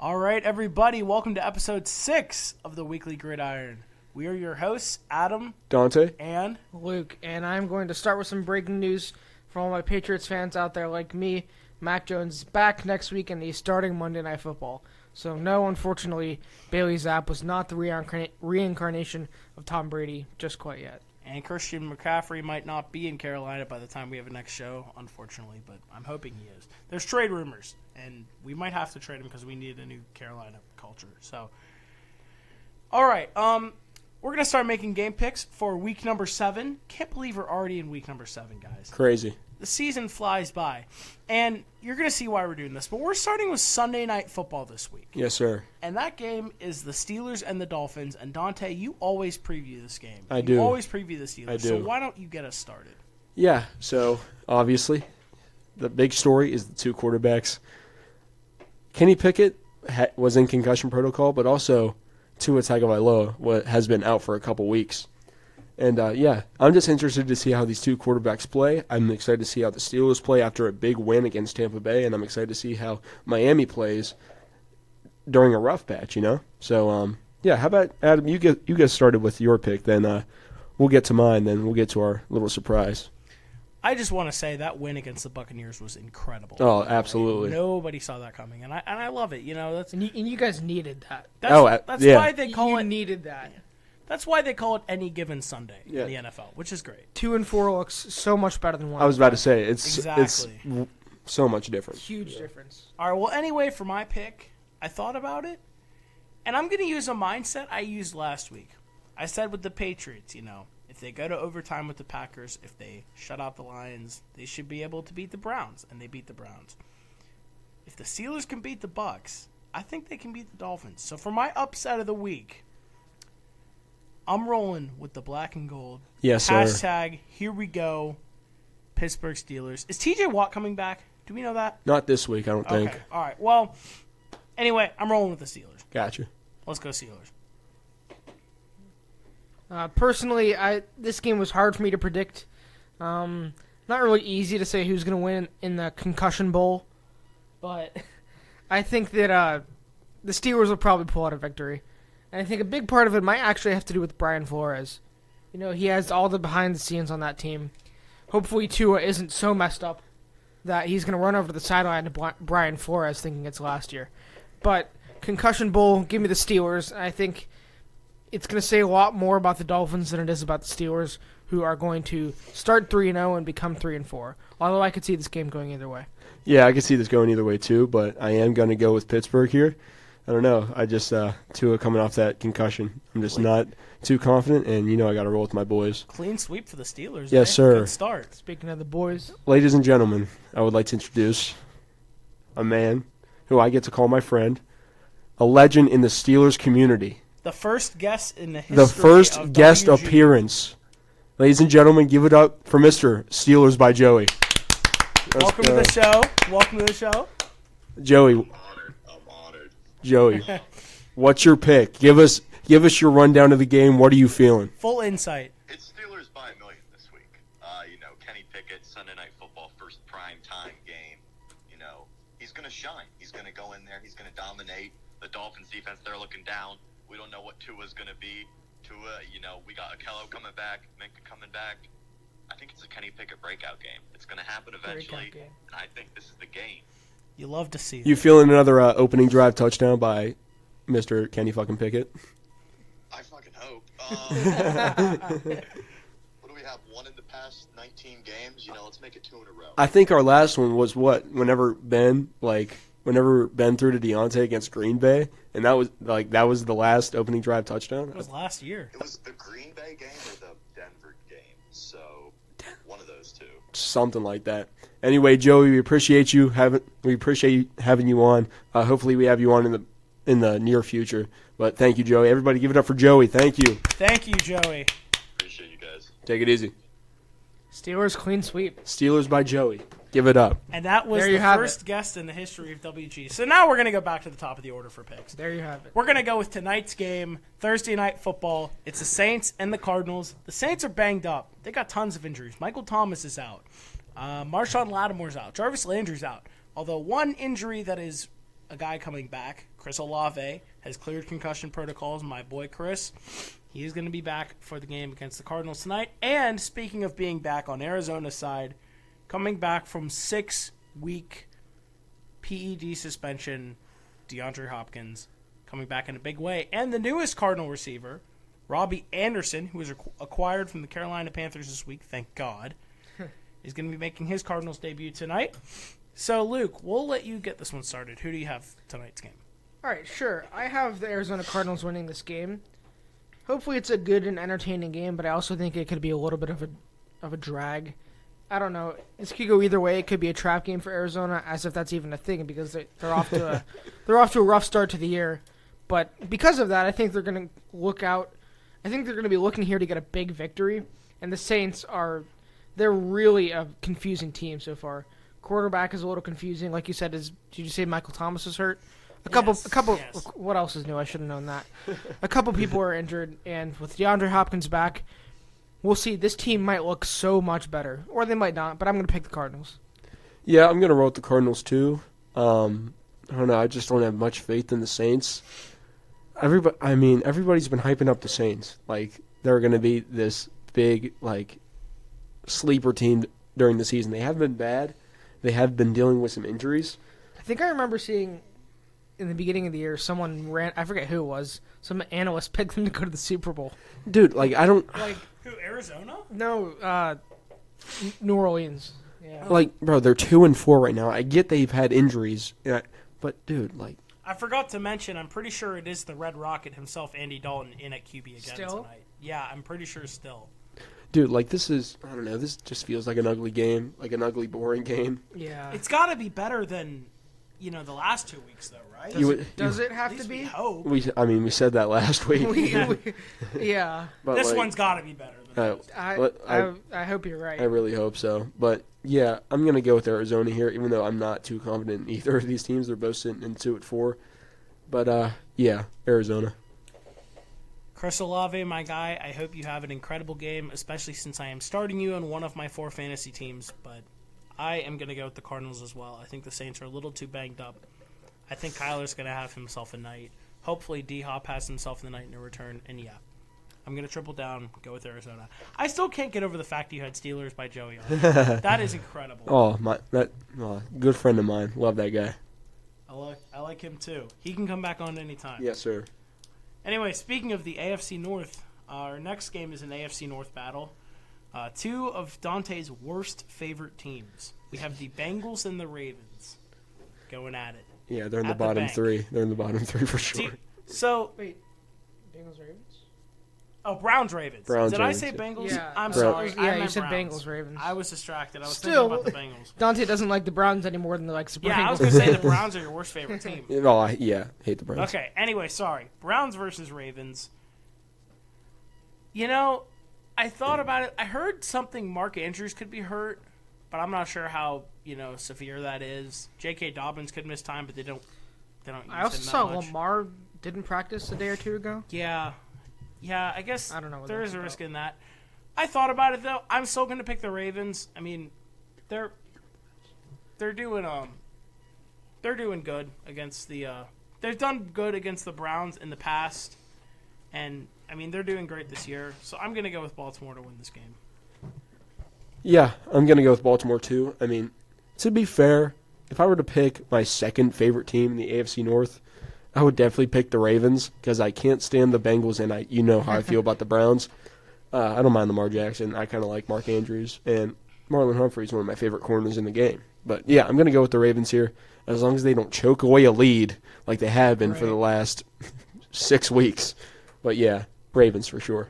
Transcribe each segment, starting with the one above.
All right, everybody, welcome to episode 6 of the Weekly Gridiron. We are your hosts, Adam, Dante, and Luke, and I'm going to start with some breaking news for all my Patriots fans out there like me. Mac Jones is back next week, and he's starting Monday Night Football. So, no, unfortunately, Bailey Zapp was not the reincarnation of Tom Brady just quite yet. And Christian McCaffrey might not be in Carolina by the time we have a next show, unfortunately, but I'm hoping he is. There's trade rumors, and we might have to trade him because we need a new Carolina culture. So, all right, we're going to start making game picks for week number 7. Can't believe we're already in week number 7, guys. Crazy. The season flies by, and you're going to see why we're doing this. But we're starting with Sunday Night Football this week. Yes, sir. And that game is the Steelers and the Dolphins. And, Dante, you always preview this game. I do. You always preview the Steelers. I do. So why don't you get us started? Yeah, so obviously the big story is the two quarterbacks. Kenny Pickett was in concussion protocol, but also Tua Tagovailoa has been out for a couple weeks. And, I'm just interested to see how these two quarterbacks play. I'm excited to see how the Steelers play after a big win against Tampa Bay, and I'm excited to see how Miami plays during a rough patch, you know? So, how about, Adam, you get started with your pick, then we'll get to mine, then we'll get to our little surprise. I just want to say that win against the Buccaneers was incredible. Oh, absolutely. Nobody saw that coming, and I love it. You know, And you guys needed that. That's why they call You it. needed that. That's why they call it any given Sunday Yeah. in the NFL, which is great. 2-4 looks so much better than 1. I was about to say, it's Exactly. so much different. Huge difference. All right. Well, anyway, for my pick, I thought about it, and I'm going to use a mindset I used last week. I said with the Patriots, you know, if they go to overtime with the Packers, if they shut out the Lions, they should be able to beat the Browns, and they beat the Browns. If the Steelers can beat the Bucks, I think they can beat the Dolphins. So for my upset of the week, I'm rolling with the black and gold. Yes, sir. Hashtag, here we go, Pittsburgh Steelers. Is TJ Watt coming back? Do we know that? Not this week, I don't think. Okay. All right. Well, anyway, I'm rolling with the Steelers. Gotcha. Let's go Steelers. Personally, this game was hard for me to predict. Not really easy to say who's going to win in the Concussion Bowl, but I think that the Steelers will probably pull out a victory. And I think a big part of it might actually have to do with Brian Flores. You know, he has all the behind the scenes on that team. Hopefully Tua isn't so messed up that he's going to run over to the sideline to Brian Flores thinking it's last year. But Concussion Bowl, give me the Steelers. I think it's going to say a lot more about the Dolphins than it is about the Steelers, who are going to start 3-0 and become 3-4. Although I could see this game going either way. Yeah, I could see this going either way too, but I am going to go with Pittsburgh here. I don't know. I just Tua coming off that concussion. I'm just not too confident, and I got to roll with my boys. Clean sweep for the Steelers. Yes, sir. Good start. Speaking of the boys, Ladies and gentlemen, I would like to introduce a man who I get to call my friend, a legend in the Steelers community. The first guest in the history The first of guest WG. appearance. Ladies and gentlemen, give it up for Mr. Steelers by Joey. Welcome to the show. Welcome to the show. Joey. I'm honored. Joey, what's your pick? Give us your rundown of the game. What are you feeling? Full insight. It's Steelers by a million this week. Kenny Pickett, Sunday Night Football, first prime time game. He's going to shine. He's going to go in there. He's going to dominate. The Dolphins defense, they're looking down. We don't know what Tua's going to be. We got Akello coming back, Minka coming back. I think it's a Kenny Pickett breakout game. It's going to happen eventually, and I think this is the game. You love to see it. You feeling another opening drive touchdown by Mr. Kenny fucking Pickett? I fucking hope. What do we have? One in the past 19 games? Let's make it 2 in a row. I think our last one was whenever Ben threw to Deontay against Green Bay, and that was the last opening drive touchdown. It was last year. It was the Green Bay game or the Denver game, so one of those two. Something like that. Anyway, Joey, we appreciate having you on. Hopefully, we have you on in the near future. But thank you, Joey. Everybody, give it up for Joey. Thank you. Thank you, Joey. Appreciate you guys. Take it easy. Steelers clean sweep. Steelers by Joey. Give it up. And that was the first guest in the history of WG. So now we're going to go back to the top of the order for picks. There you have it. We're going to go with tonight's game, Thursday Night Football. It's the Saints and the Cardinals. The Saints are banged up. They got tons of injuries. Michael Thomas is out. Marshawn Lattimore's out. Jarvis Landry's out. Although one injury that is a guy coming back. Chris Olave has cleared concussion protocols. My boy Chris, he is going to be back for the game against the Cardinals tonight. And speaking of being back on Arizona's side, coming back from 6-week PED suspension, DeAndre Hopkins coming back in a big way. And the newest Cardinal receiver, Robbie Anderson, who was acquired from the Carolina Panthers this week, thank God, is going to be making his Cardinals debut tonight. So, Luke, we'll let you get this one started. Who do you have tonight's game? All right, sure. I have the Arizona Cardinals winning this game. Hopefully it's a good and entertaining game, but I also think it could be a little bit of a drag. I don't know. This could go either way. It could be a trap game for Arizona, as if that's even a thing, because they're off to a rough start to the year. But because of that, I think they're going to look out. I think they're going to be looking here to get a big victory. And the Saints they're really a confusing team so far. Quarterback is a little confusing, like you said. Did you say Michael Thomas is hurt? A couple. Yes. What else is new? I should have known that. A couple people are injured, and with DeAndre Hopkins back, we'll see. This team might look so much better, or they might not. But I'm going to pick the Cardinals. Yeah, I'm going to roll with the Cardinals too. I don't know. I just don't have much faith in the Saints. Everybody's been hyping up the Saints like they're going to be this big sleeper team during the season. They have been bad. They have been dealing with some injuries. I think I remember seeing in the beginning of the year someone I forget who it was. Some analyst picked them to go to the Super Bowl. Dude, I don't Who, Arizona? No, New Orleans. Yeah. bro, they're 2-4 right now. I get they've had injuries, but dude, I forgot to mention, I'm pretty sure it is the Red Rocket himself, Andy Dalton, in at QB again tonight. Yeah, I'm pretty sure still. dude, this is, I don't know, this just feels like an ugly game, like an ugly, boring game. Yeah. It's got to be better than, the last 2 weeks, though, right? Does it have At least to be? we hope. We said that last week. Yeah. But This one's got to be better than those. I hope you're right. I really hope so. But, yeah, I'm going to go with Arizona here, even though I'm not too confident in either of these teams. They're both sitting in 2-4. But, yeah, Arizona. Chris Olave, my guy, I hope you have an incredible game, especially since I am starting you on one of my 4 fantasy teams. But I am going to go with the Cardinals as well. I think the Saints are a little too banged up. I think Kyler's going to have himself a night. Hopefully D-Hop has himself in the night in a return. And, yeah, I'm going to triple down, go with Arizona. I still can't get over the fact you had Steelers by Joey on. That is incredible. Good friend of mine. Love that guy. I like him, too. He can come back on anytime. Yes, sir. Anyway, speaking of the AFC North, our next game is an AFC North battle. 2 of Dante's worst favorite teams. We have the Bengals and the Ravens going at it. Yeah, they're in the At the bottom bank. 3. They're in the bottom 3 for sure. Wait, Bengals Ravens? Oh, Browns Ravens. Browns, Did Ravens, I say yeah. Bengals? Yeah. I'm Brown- sorry. Yeah, I you meant said Browns. Bengals Ravens. I was distracted. I was Still, thinking about the Bengals. Dante doesn't like the Browns any more than he likes the Bengals. Yeah, I was going to say the Browns are your worst favorite team. Hate the Browns. Okay, anyway, sorry. Browns versus Ravens. I thought about it. I heard something Mark Andrews could be hurt, but I'm not sure how, severe that is. J.K. Dobbins could miss time, but they don't use I also him that saw much. Lamar didn't practice a day or 2 ago. Yeah, I guess I don't know what there that's is a about. risk in that. I thought about it, though. I'm still going to pick the Ravens. I mean, they're doing good against the they've done good against the Browns in the past, and I mean they're doing great this year. So I'm going to go with Baltimore to win this game. Yeah, I'm going to go with Baltimore too. I mean, to be fair, if I were to pick my second favorite team in the AFC North, I would definitely pick the Ravens because I can't stand the Bengals, and you know how I feel about the Browns. I don't mind Lamar Jackson. I kind of like Mark Andrews, and Marlon Humphrey is one of my favorite corners in the game. But, yeah, I'm going to go with the Ravens here as long as they don't choke away a lead like they have been for the last 6 weeks. But, yeah, Ravens for sure.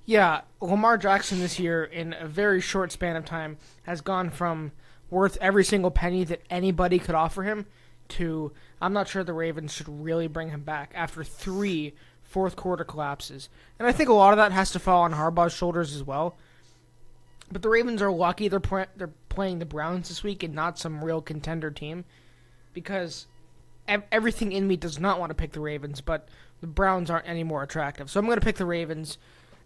Yeah, Lamar Jackson this year, in a very short span of time, has gone from worth every single penny that anybody could offer him to I'm not sure the Ravens should really bring him back after 3 fourth-quarter collapses. And I think a lot of that has to fall on Harbaugh's shoulders as well. But the Ravens are lucky they're playing the Browns this week and not some real contender team because everything in me does not want to pick the Ravens, but the Browns aren't any more attractive. So I'm going to pick the Ravens,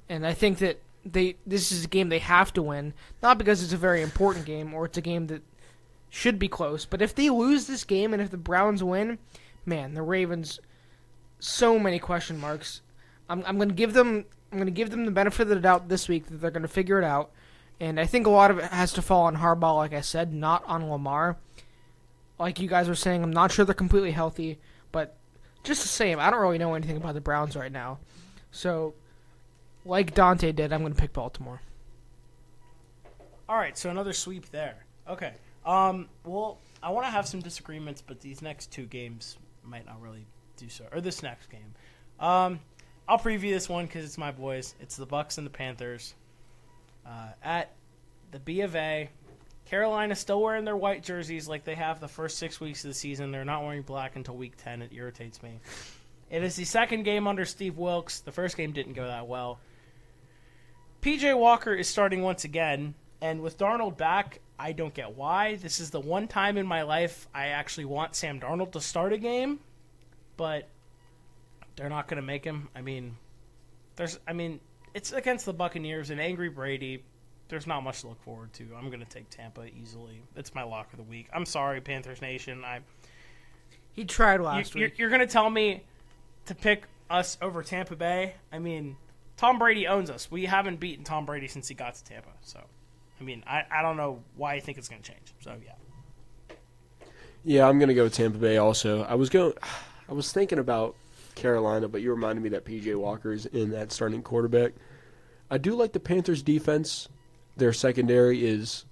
and I think that this is a game they have to win, not because it's a very important game or it's a game that should be close. But if they lose this game and if the Browns win, man, the Ravens, so many question marks. I'm going to give them the benefit of the doubt this week that they're going to figure it out. And I think a lot of it has to fall on Harbaugh, like I said, not on Lamar. Like you guys were saying, I'm not sure they're completely healthy, but just the same, I don't really know anything about the Browns right now. So, like Dante did, I'm going to pick Baltimore. All right, so another sweep there. Okay. Well, I want to have some disagreements, but these next two games might not really do so. Or this next game. I'll preview this one because it's my boys. It's the Bucs and the Panthers. At the B of A, Carolina's still wearing their white jerseys like they have the first 6 weeks of the season. They're not wearing black until week 10. It irritates me. It is the second game under Steve Wilkes. The first game didn't go that well. P.J. Walker is starting once again, and with Darnold back, I don't get why. This is the one time in my life I actually want Sam Darnold to start a game, but they're not going to make him. It's against the Buccaneers and angry Brady. There's not much to look forward to. I'm going to take Tampa easily. It's my lock of the week. I'm sorry, Panthers Nation. He tried last week. You're going to tell me to pick us over Tampa Bay? Tom Brady owns us. We haven't beaten Tom Brady since he got to Tampa. So, I don't know why you think it's going to change. So, yeah. Yeah, I'm going to go with Tampa Bay also. I was thinking about Carolina, but you reminded me that P.J. Walker's in that starting quarterback. I do like the Panthers' defense. Their secondary is,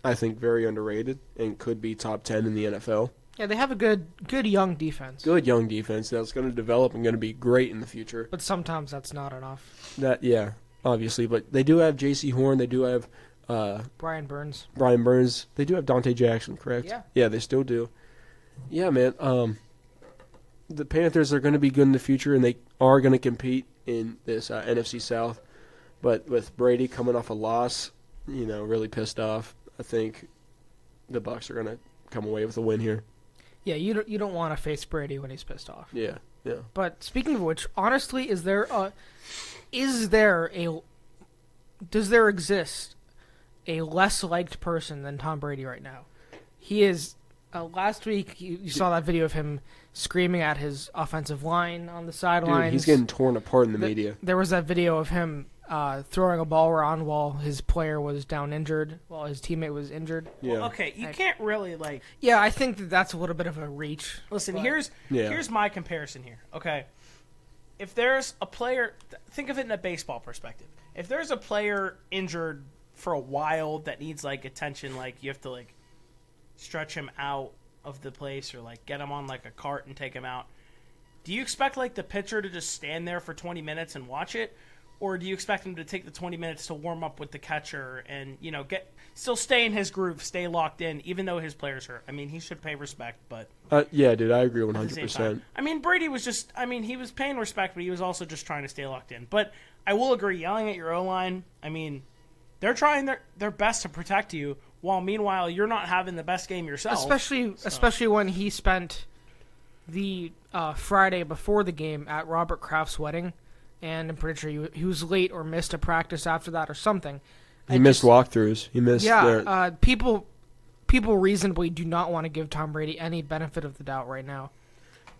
I think, very underrated and could be top 10 in the NFL. Yeah, they have a good young defense. Good young defense that's going to develop and going to be great in the future. But sometimes that's not enough. Yeah, obviously. But they do have J.C. Horn. They do have Brian Burns. They do have Dante Jackson, correct? Yeah. Yeah, they still do. Yeah, man. The Panthers are going to be good in the future, and they are going to compete in this NFC South. But with Brady coming off a loss, really pissed off, I think the Bucs are going to come away with a win here. Yeah, you don't want to face Brady when he's pissed off. Yeah. But speaking of which, honestly, does there exist a less liked person than Tom Brady right now? He is. Last week, you saw that video of him screaming at his offensive line on the sidelines. Dude, he's getting torn apart in the media. There was that video of him throwing a ball around while his player was down injured, while his teammate was injured. Yeah. Well, okay, you can't really, Yeah, I think that's a little bit of a reach. Listen, here's my comparison here, okay? If there's a player, think of it in a baseball perspective. If there's a player injured for a while that needs, attention, you have to, stretch him out of the place or get him on a cart and take him out. Do you expect the pitcher to just stand there for 20 minutes and watch it, or do you expect him to take the 20 minutes to warm up with the catcher and still stay in his groove, stay locked in, even though his player's hurt? He should pay respect, but yeah, dude, I agree 100%. Brady was just he was paying respect, but he was also just trying to stay locked in. But I will agree, yelling at your O-line, they're trying their best to protect you, while meanwhile you're not having the best game yourself. Especially when he spent the Friday before the game at Robert Kraft's wedding, and I'm pretty sure he was late or missed a practice after that or something. He missed walkthroughs. He missed. Yeah, people reasonably do not want to give Tom Brady any benefit of the doubt right now.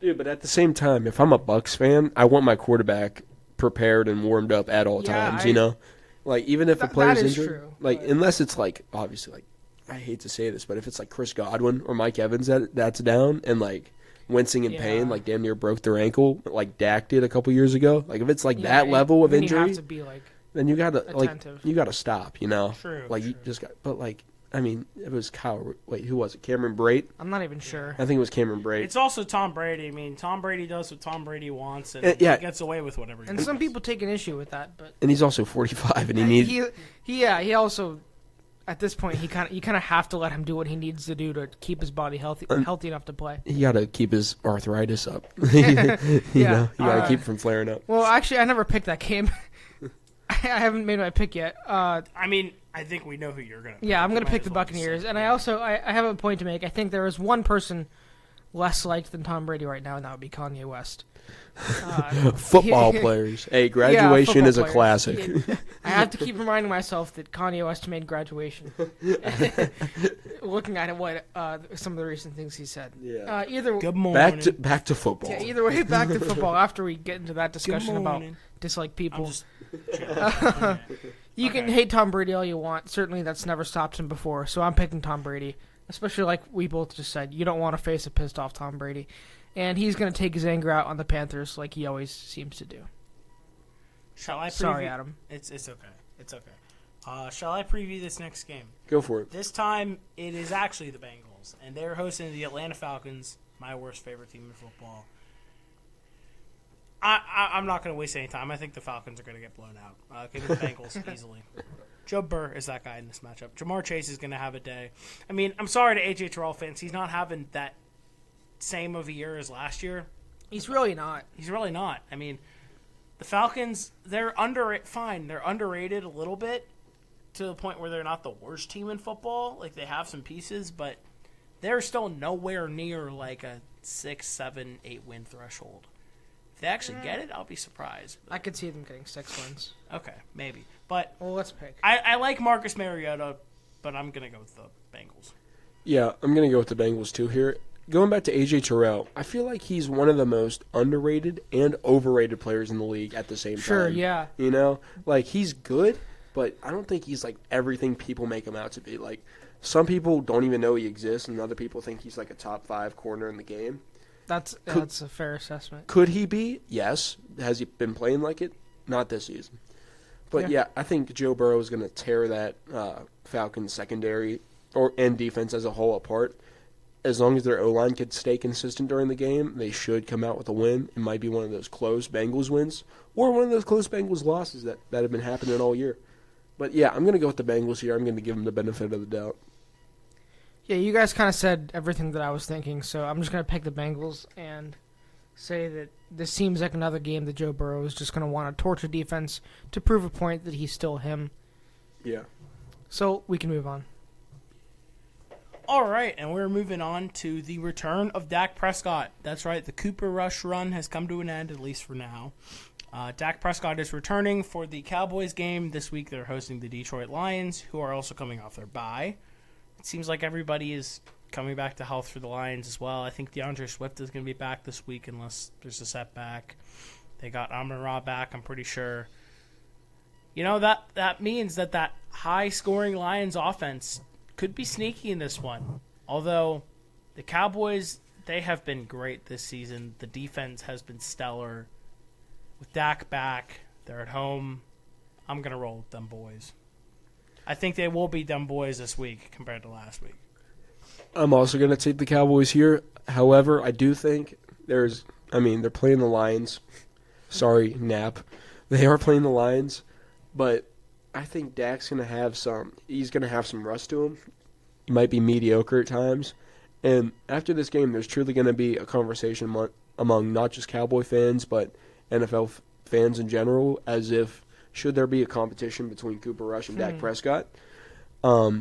Dude, but at the same time, if I'm a Bucs fan, I want my quarterback prepared and warmed up at all times. Even if a player's injured, true, unless it's obviously I hate to say this, but if it's Chris Godwin or Mike Evans that's down and wincing in pain, damn near broke their ankle, like Dak did a couple years ago. If it's that level of injury, you have to be then you gotta attentive. You gotta stop. True. You just got. But it was Kyle. Wait, who was it? Cameron Brate? I'm not even sure. I think it was Cameron Brate. It's also Tom Brady. Tom Brady does what Tom Brady wants, and he gets away with whatever he wants. And some people take an issue with that, but and he's also 45, and he needs. He also. At this point, you kind of have to let him do what he needs to do to keep his body healthy enough to play. He got to keep his arthritis up. You got to keep it from flaring up. Well, actually, I never picked that game. I haven't made my pick yet. I think we know who you're gonna. Yeah, I'm gonna pick the Buccaneers, and I have a point to make. I think there is one person less liked than Tom Brady right now, and that would be Kanye West. Football players. Hey, graduation is a players. classic. Yeah. I have to keep reminding myself that Kanye West made Graduation. Looking at what some of the recent things he said. Yeah. Good morning. Back to football. Yeah, either way, back to football. After we get into that discussion about dislike people, you can hate Tom Brady all you want. Certainly, that's never stopped him before. So I'm picking Tom Brady, especially like we both just said. You don't want to face a pissed off Tom Brady. And he's going to take his anger out on the Panthers like he always seems to do. Shall I preview? Sorry, Adam. It's okay. It's okay. Shall I preview this next game? Go for it. This time, it is actually the Bengals. And they're hosting the Atlanta Falcons, my worst favorite team in football. I'm not going to waste any time. I think the Falcons are going to get blown out. Give me the Bengals easily. Joe Burr is that guy in this matchup. Jamar Chase is going to have a day. I mean, I'm sorry to A.J. Terrell fans. He's not having that same of a year as last year. He's really not. He's really not. I mean, the Falcons, they're fine. They're underrated a little bit to the point where they're not the worst team in football. Like, they have some pieces, but they're still nowhere near like a 6, 7, 8 win threshold. If they actually get it, I'll be surprised. I could see them getting 6 wins. Okay, maybe. But well, let's pick. I like Marcus Mariota, but I'm going to go with the Bengals. Yeah, I'm going to go with the Bengals too here. Going back to A.J. Terrell, I feel like he's one of the most underrated and overrated players in the league at the same time. Sure, yeah. You know? Like, he's good, but I don't think he's, like, everything people make him out to be. Like, some people don't even know he exists, and other people think he's, like, a top 5 corner in the game. That's a fair assessment. Could he be? Yes. Has he been playing like it? Not this season. But, yeah I think Joe Burrow is going to tear that Falcons secondary and defense as a whole apart. As long as their O-line could stay consistent during the game, they should come out with a win. It might be one of those close Bengals wins or one of those close Bengals losses that have been happening all year. But, yeah, I'm going to go with the Bengals here. I'm going to give them the benefit of the doubt. Yeah, you guys kind of said everything that I was thinking, so I'm just going to pick the Bengals and say that this seems like another game that Joe Burrow is just going to want to torture defense to prove a point that he's still him. Yeah. So we can move on. All right, and we're moving on to the return of Dak Prescott. That's right, the Cooper Rush run has come to an end, at least for now. Dak Prescott is returning for the Cowboys game. This week they're hosting the Detroit Lions, who are also coming off their bye. It seems like everybody is coming back to health for the Lions as well. I think DeAndre Swift is going to be back this week unless there's a setback. They got Amon-Ra back, I'm pretty sure. You know, that means that high-scoring Lions offense could be sneaky in this one. Although the Cowboys, they have been great this season. The defense has been stellar. With Dak back, they're at home. I'm going to roll with them boys. I think they will beat them boys this week compared to last week. I'm also going to take the Cowboys here. However, I do think they're playing the Lions. Sorry, Nap. They are playing the Lions, but I think Dak's going to have some rust to him. He might be mediocre at times. And after this game, there's truly going to be a conversation among not just Cowboy fans, but NFL fans in general, as if should there be a competition between Cooper Rush and Dak Prescott. I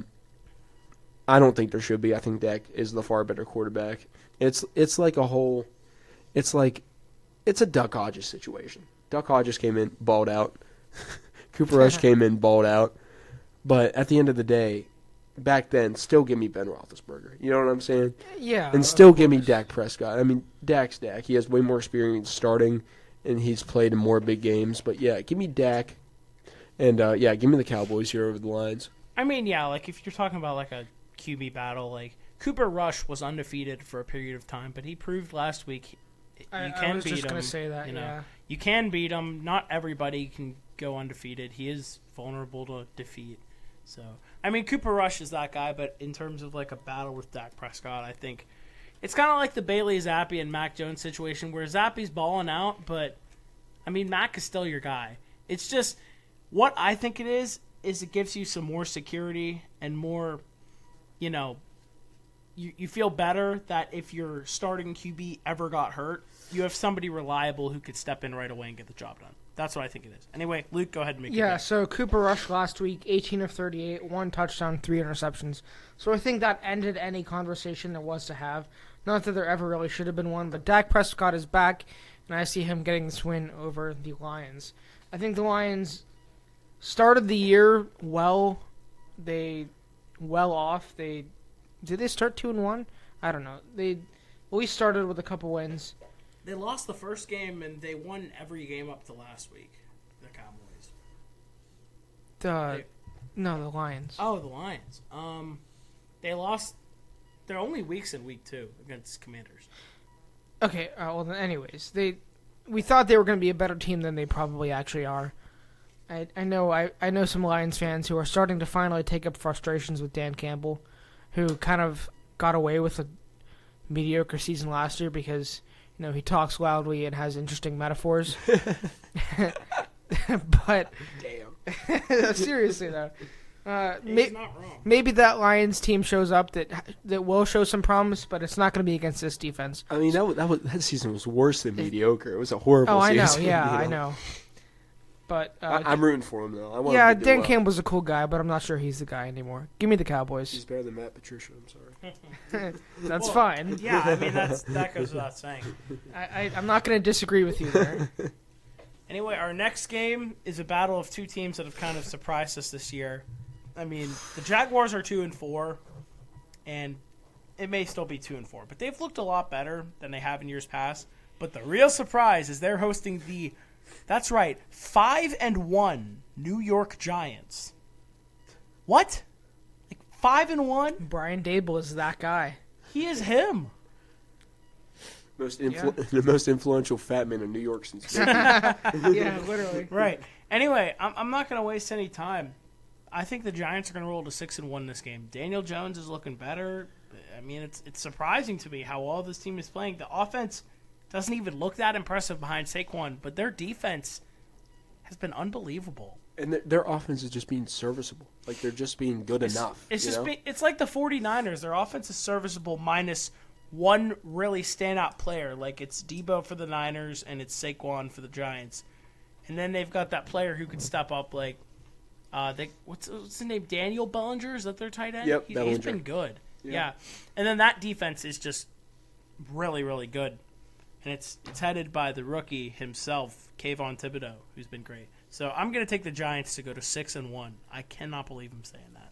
don't think there should be. I think Dak is the far better quarterback. It's a Duck Hodges situation. Duck Hodges came in, balled out. Cooper Rush came in, balled out. But at the end of the day, back then, still give me Ben Roethlisberger. You know what I'm saying? Yeah. And still give me Dak Prescott. I mean, Dak's Dak. He has way more experience starting, and he's played in more big games. But, yeah, give me Dak. And, give me the Cowboys here over the Lions. I mean, yeah, like if you're talking about like a QB battle, like Cooper Rush was undefeated for a period of time, but he proved last week you can beat him. I was just going to say that, yeah. You can beat him. Not everybody can go undefeated. He is vulnerable to defeat. So, I mean, Cooper Rush is that guy, but in terms of like a battle with Dak Prescott, I think it's kind of like the Bailey Zappi and Mac Jones situation where Zappi's balling out, but, I mean, Mac is still your guy. It's just, what I think it is it gives you some more security and more, you feel better that if your starting QB ever got hurt, you have somebody reliable who could step in right away and get the job done. That's what I think it is. Anyway, Luke, go ahead and make it. Yeah, so Cooper Rush last week, 18 of 38, 1 touchdown, 3 interceptions. So I think that ended any conversation there was to have Not that there ever really should have been one, but Dak Prescott is back, and I see him getting this win over the Lions. I think the Lions started the year well. Did they start 2-1? I don't know. They at least started with a couple wins. They lost the first game, and they won every game up to last week. The Cowboys. The Lions. Oh, the Lions. They lost. They're only weeks in week 2 against Commanders. Okay. Well, then, anyways, we thought they were going to be a better team than they probably actually are. I know some Lions fans who are starting to finally take up frustrations with Dan Campbell, who kind of got away with a mediocre season last year because he talks loudly and has interesting metaphors. But Damn. seriously though, He's not wrong. maybe that Lions team shows up that will show some promise, but it's not going to be against this defense. I mean, that season was worse than mediocre. It was a horrible Oh, I season. know. Yeah, I know. But I'm rooting for him though. I want yeah, him to do Dan well. Campbell's a cool guy, but I'm not sure he's the guy anymore. Give me the Cowboys. He's better than Matt Patricia. I'm sorry. That's Well, fine. Yeah, I mean that goes without saying. I'm not going to disagree with you there. Anyway, our next game is a battle of two teams that have kind of surprised us this year. I mean, the Jaguars are 2-4, and it may still be 2-4, but they've looked a lot better than they have in years past. But the real surprise is they're hosting that's right, 5-1 New York Giants. What? Like 5-1? Brian Dable is that guy. He is him. The most influential fat man in New York since. Yeah, literally. Right. Anyway, I'm not going to waste any time. I think the Giants are going to roll to 6-1 this game. Daniel Jones is looking better. I mean, it's surprising to me how well this team is playing. The offense doesn't even look that impressive behind Saquon, but their defense has been unbelievable. And their offense is just being serviceable. Like, they're just being good enough. It's like the 49ers. Their offense is serviceable minus one really standout player. Like, it's Debo for the Niners and it's Saquon for the Giants. And then they've got that player who can step up, like, what's his name? Daniel Bellinger? Is that their tight end? Yep, He's been good. Yeah. And then that defense is just really, really good. And it's headed by the rookie himself, Kayvon Thibodeau, who's been great. So I'm going to take the Giants to go to 6-1. I cannot believe I'm saying that.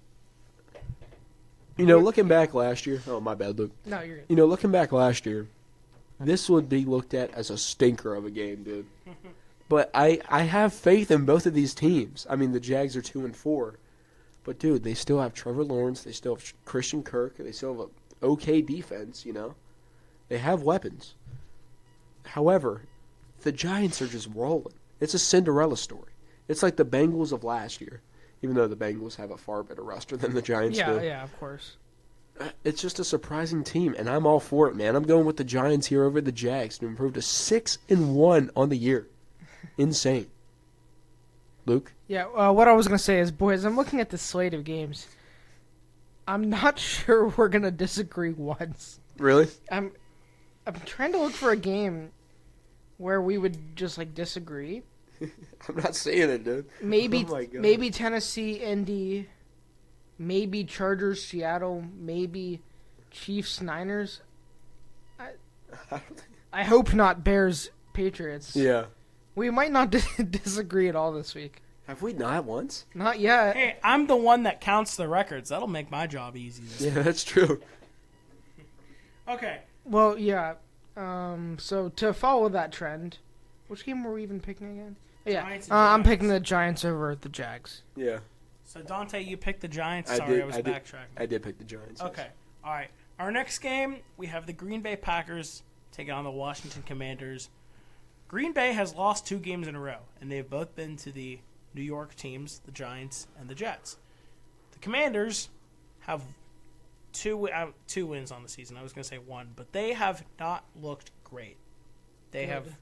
Looking back last year. Oh, my bad, Luke. No, you're good. Looking back last year, this would be looked at as a stinker of a game, dude. But I have faith in both of these teams. I mean, the Jags are 2-4. But, dude, they still have Trevor Lawrence. They still have Christian Kirk. They still have an okay defense, They have weapons. However, the Giants are just rolling. It's a Cinderella story. It's like the Bengals of last year, even though the Bengals have a far better roster than the Giants do. Yeah, of course. It's just a surprising team, and I'm all for it, man. I'm going with the Giants here over the Jags to improve to 6-1 on the year. Insane. Luke? Yeah, what I was going to say is, boys, I'm looking at the slate of games. I'm not sure we're going to disagree once. Really? I'm trying to look for a game where we would just, disagree. I'm not saying it, dude. Maybe, Oh my God. maybe Tennessee, Indy, maybe Chargers, Seattle, maybe Chiefs, Niners. I hope not Bears, Patriots. Yeah. We might not disagree at all this week. Have we not once? Not yet. Hey, I'm the one that counts the records. That'll make my job easy. Yeah, that's true. Okay. Well, yeah. So to follow that trend, which game were we even picking again? Yeah, Giants and I'm Jags. picking the Giants over the Jags. Yeah. So, Dante, you picked the Giants. I Sorry, did- I was I did- backtracking. I did pick the Giants. yes. Okay. All right. Our next game, we have the Green Bay Packers taking on the Washington Commanders. Green Bay has lost 2 games in a row, and they've both been to the New York teams, the Giants and the Jets. The Commanders have two wins on the season. I was going to say 1, but they have not looked great. They have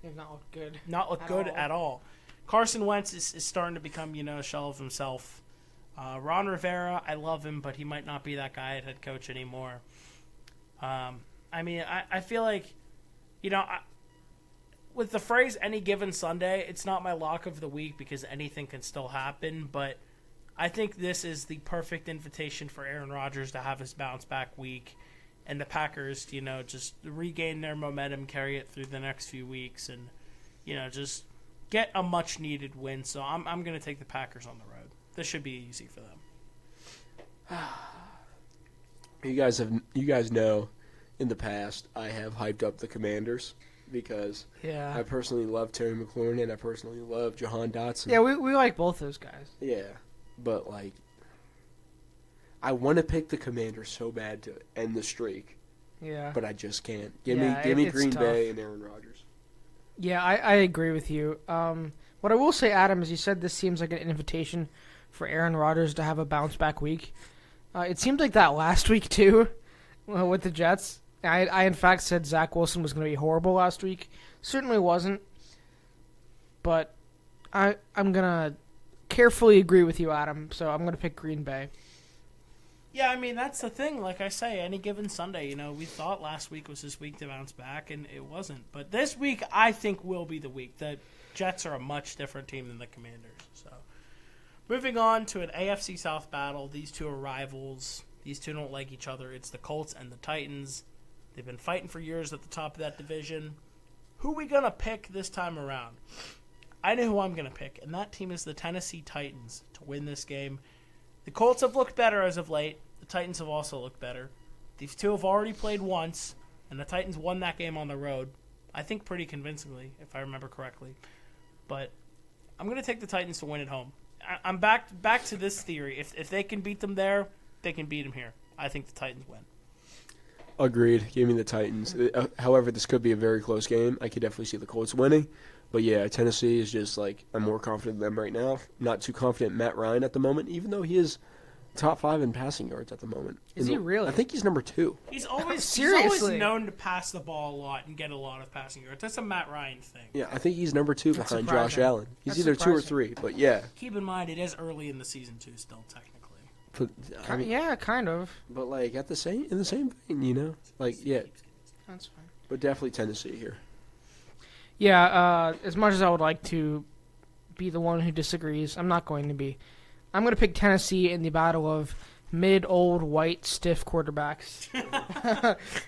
They've not looked good. not looked At good all. at all. Carson Wentz is starting to become, a shell of himself. Ron Rivera, I love him, but he might not be that guy at head coach anymore. I feel like, with the phrase any given Sunday, it's not my lock of the week because anything can still happen, but I think this is the perfect invitation for Aaron Rodgers to have his bounce back week and the Packers, just regain their momentum, carry it through the next few weeks, and, just get a much-needed win. So I'm going to take the Packers on the road. This should be easy for them. You guys know, in the past, I have hyped up the Commanders because I personally love Terry McLaurin and I personally love Jahan Dotson. Yeah, we like both those guys. Yeah, but I want to pick the Commanders so bad to end the streak. Yeah, but I just can't. Give me Green tough. Bay and Aaron Rodgers. Yeah, I agree with you. What I will say, Adam, is you said this seems like an invitation for Aaron Rodgers to have a bounce-back week. It seemed like that last week, too, with the Jets. I in fact, said Zach Wilson was going to be horrible last week. Certainly wasn't. But I'm going to carefully agree with you, Adam, so I'm going to pick Green Bay. Yeah, I mean, that's the thing. Like I say, any given Sunday, we thought last week was his week to bounce back, and it wasn't. But this week, I think, will be the week. The Jets are a much different team than the Commanders. So, moving on to an AFC South battle. These two are rivals. These two don't like each other. It's the Colts and the Titans. They've been fighting for years at the top of that division. Who are we going to pick this time around? I know who I'm going to pick, and that team is the Tennessee Titans to win this game. The Colts have looked better as of late. The Titans have also looked better. These two have already played once, and the Titans won that game on the road. I think pretty convincingly, if I remember correctly. But I'm going to take the Titans to win at home. I'm back to this theory. If they can beat them there, they can beat them here. I think the Titans win. Agreed. Give me the Titans. However, this could be a very close game. I could definitely see the Colts winning. But yeah, Tennessee is just I'm more confident in them right now. Not too confident in Matt Ryan at the moment, even though he is top 5 in passing yards at the moment. Is he really? I think he's number 2. He's always Seriously? known to pass the ball a lot and get a lot of passing yards. That's a Matt Ryan thing. Yeah, I think he's number 2 That's behind surprising. Josh Allen. He's That's either surprising. 2 or 3, but yeah. Keep in mind, it is early in the season, too, still, technically. But, Yeah, kind of. But in the same vein, yeah. That's fine. But definitely Tennessee here. Yeah, as much as I would like to be the one who disagrees, I'm not going to be. I'm going to pick Tennessee in the battle of mid-old, white, stiff quarterbacks.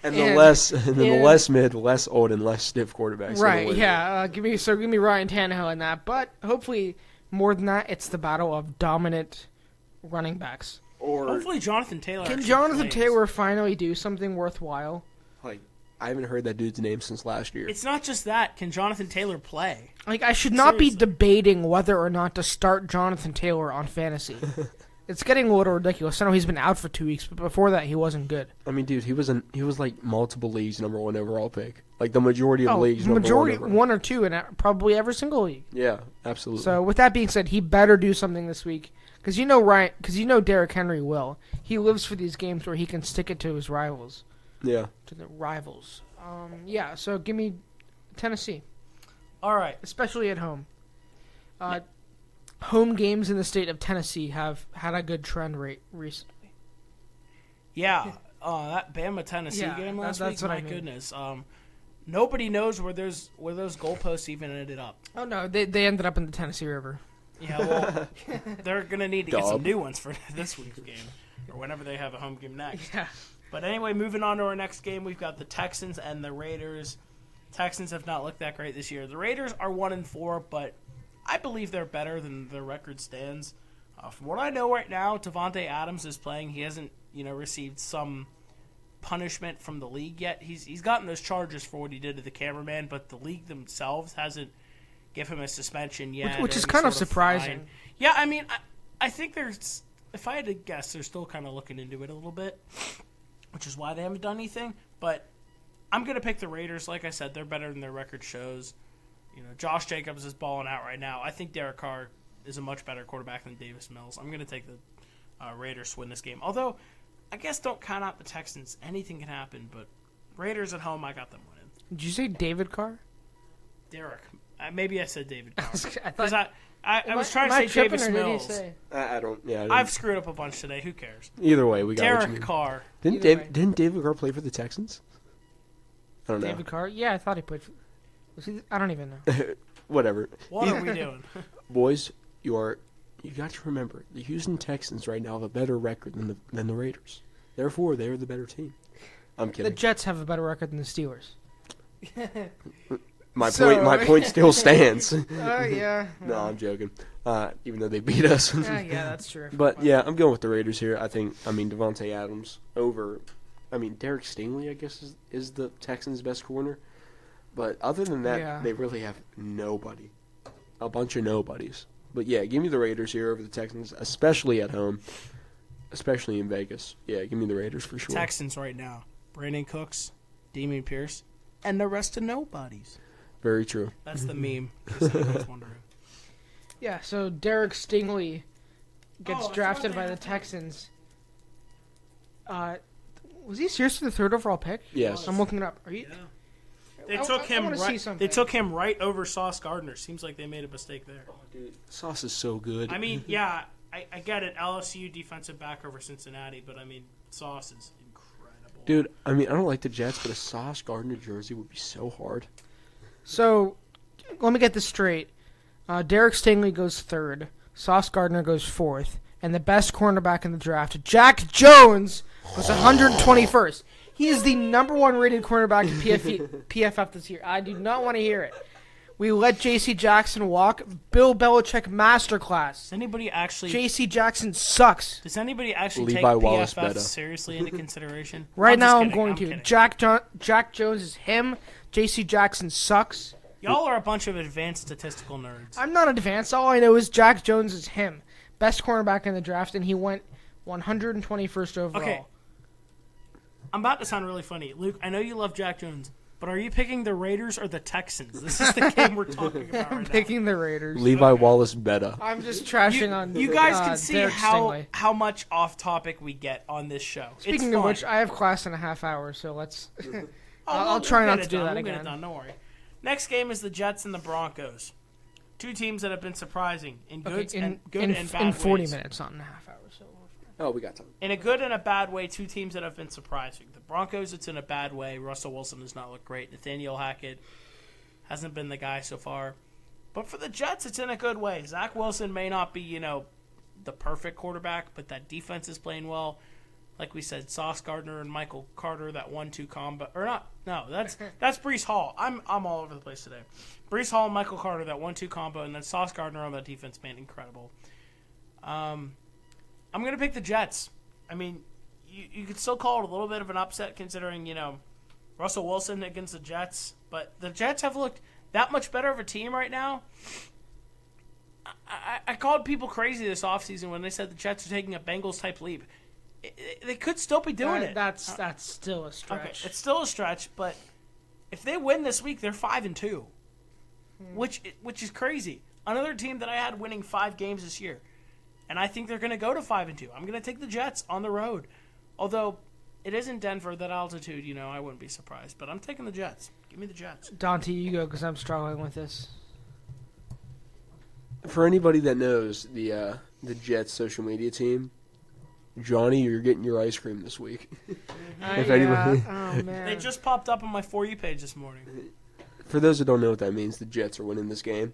And the less mid, less old, and less stiff quarterbacks. Right, yeah. Give me Ryan Tannehill in that. But hopefully, more than that, it's the battle of dominant running backs. Or hopefully Jonathan Taylor Can actually Jonathan plays. Taylor finally do something worthwhile? I haven't heard that dude's name since last year. It's not just that. Can Jonathan Taylor play? I should not Seriously. be debating whether or not to start Jonathan Taylor on fantasy. It's getting a little ridiculous. I know he's been out for 2 weeks, but before that, he wasn't good. I mean, dude, he was multiple leagues number 1 overall pick. The majority of leagues number 1 overall. 1 or 2 in probably every single league. Yeah, absolutely. So with that being said, he better do something this week because Derrick Henry will. He lives for these games where he can stick it to his rivals. Yeah. To the rivals. Yeah. So give me Tennessee. All right. Especially at home. Home games in the state of Tennessee have had a good trend rate recently. Yeah. That Bama-Tennessee game last week, my goodness. Nobody knows where those goalposts even ended up. Oh, no. They ended up in the Tennessee River. Yeah, well, they're going to need to get some new ones for this week's game or whenever they have a home game next. Yeah. But anyway, moving on to our next game, we've got the Texans and the Raiders. Texans have not looked that great this year. The Raiders are 1-4, but I believe they're better than their record stands. From what I know right now, Devontae Adams is playing. He hasn't, received some punishment from the league yet. He's gotten those charges for what he did to the cameraman, but the league themselves hasn't given him a suspension yet. Which is kind of surprising. Yeah, I mean, I think there's, if I had to guess, they're still kind of looking into it a little bit, which is why they haven't done anything. But I'm going to pick the Raiders. Like I said, they're better than their record shows. Josh Jacobs is balling out right now. I think Derek Carr is a much better quarterback than Davis Mills. I'm going to take the Raiders to win this game. Although, I guess don't count out the Texans. Anything can happen, but Raiders at home, I got them winning. Did you say David Carr? Derek. Maybe I said David Carr. Because I was trying to say Davis Mills. I don't. Yeah, I've screwed up a bunch today. Who cares? Either way, we got Derek Carr. Didn't David Carr play for the Texans? I don't know. David Carr? Yeah, I thought he played for... I don't even know. Whatever. What are we doing? Boys, you got to remember, the Houston Texans right now have a better record than the Raiders. Therefore, they are the better team. I'm The kidding. Jets have a better record than the Steelers. My So- point still stands. Oh, yeah. No, I'm joking. Even though they beat us. Yeah, that's true. But yeah, I'm going with the Raiders here. I mean, Devontae Adams over. I mean, Derek Stingley, I guess, is the Texans' best corner. But other than that, Yeah. they really have nobody. A bunch of nobodies. But yeah, give me the Raiders here over the Texans, especially at home, especially in Vegas. Yeah, give me the Raiders for sure. Texans right now. Brandon Cooks, Damian Pierce, and the rest of nobodies. Very true. That's the meme. In case anyone's wondering. Yeah, so Derek Stingley gets Oh, I drafted forgot by they the had that. Texans. Was he seriously the third overall pick? Yes. I'm looking it up. Are you? Yeah. They I- took I him wanna see right. something. They took him right over Sauce Gardner. Seems like they made a mistake there. Dude, sauce is so good. I mean, yeah, I get it. LSU defensive back over Cincinnati, but I mean, Sauce is incredible. Dude, I mean, I don't like the Jets, but a Sauce Gardner jersey would be so hard. So, let me get this straight. Derek Stingley goes third. Sauce Gardner goes fourth. And the best cornerback in the draft, Jack Jones, was 121st. He is the number one rated cornerback in PFF this year. I do not want to hear it. We let J.C. Jackson walk. Bill Belichick masterclass. Does anybody actually? J.C. Jackson sucks. Does anybody actually Levi take Wallace PFF better. seriously into consideration? Right I'm just now, I'm kidding, going to. kidding. Jack Jones is him. J.C. Jackson sucks. Y'all are a bunch of advanced statistical nerds. I'm not advanced. All I know is Jack Jones is him. Best cornerback in the draft, and he went 121st overall. Okay. I'm about to sound really funny. Luke, I know you love Jack Jones, but are you picking the Raiders or the Texans? This is the game we're talking about I'm right now. picking the Raiders. Levi Wallace better. I'm just trashing on. You guys can see Derek Stingley. how much off topic we get on this show. Speaking it's of fun. which, I have class in a half hour, so let's. Oh, I'll try we'll not get to it do done. that We'll get again. it done. Don't worry. Next game is the Jets and the Broncos. Two teams that have been surprising in good and bad in 40 ways. minutes, not in a half hour. So Oh, we got time. In a good and a bad way, two teams that have been surprising. The Broncos, it's in a bad way. Russell Wilson does not look great. Nathaniel Hackett hasn't been the guy so far. But for the Jets, it's in a good way. Zach Wilson may not be, the perfect quarterback, but that defense is playing well. Like we said, Sauce Gardner and Michael Carter, that 1-2 combo. Or not. No, that's Breece Hall. I'm all over the place today. Breece Hall and Michael Carter, that 1-2 combo, and then Sauce Gardner on that defense, man, incredible. I'm going to pick the Jets. I mean, you could still call it a little bit of an upset considering, Russell Wilson against the Jets. But the Jets have looked that much better of a team right now. I called people crazy this offseason when they said the Jets are taking a Bengals-type leap. They could still be doing it. That's still a stretch. Okay, it's still a stretch, but if they win this week, they're 5-2, which is crazy. Another team that I had winning 5 games this year, and I think they're going to go to 5-2. I'm going to take the Jets on the road, although it is in Denver, that altitude. I wouldn't be surprised, but I'm taking the Jets. Give me the Jets. Dante, you go because I'm struggling with this. For anybody that knows the Jets social media team, Johnny, you're getting your ice cream this week. If anybody- Oh man. They just popped up on my For You page this morning. For those who don't know what that means, the Jets are winning this game.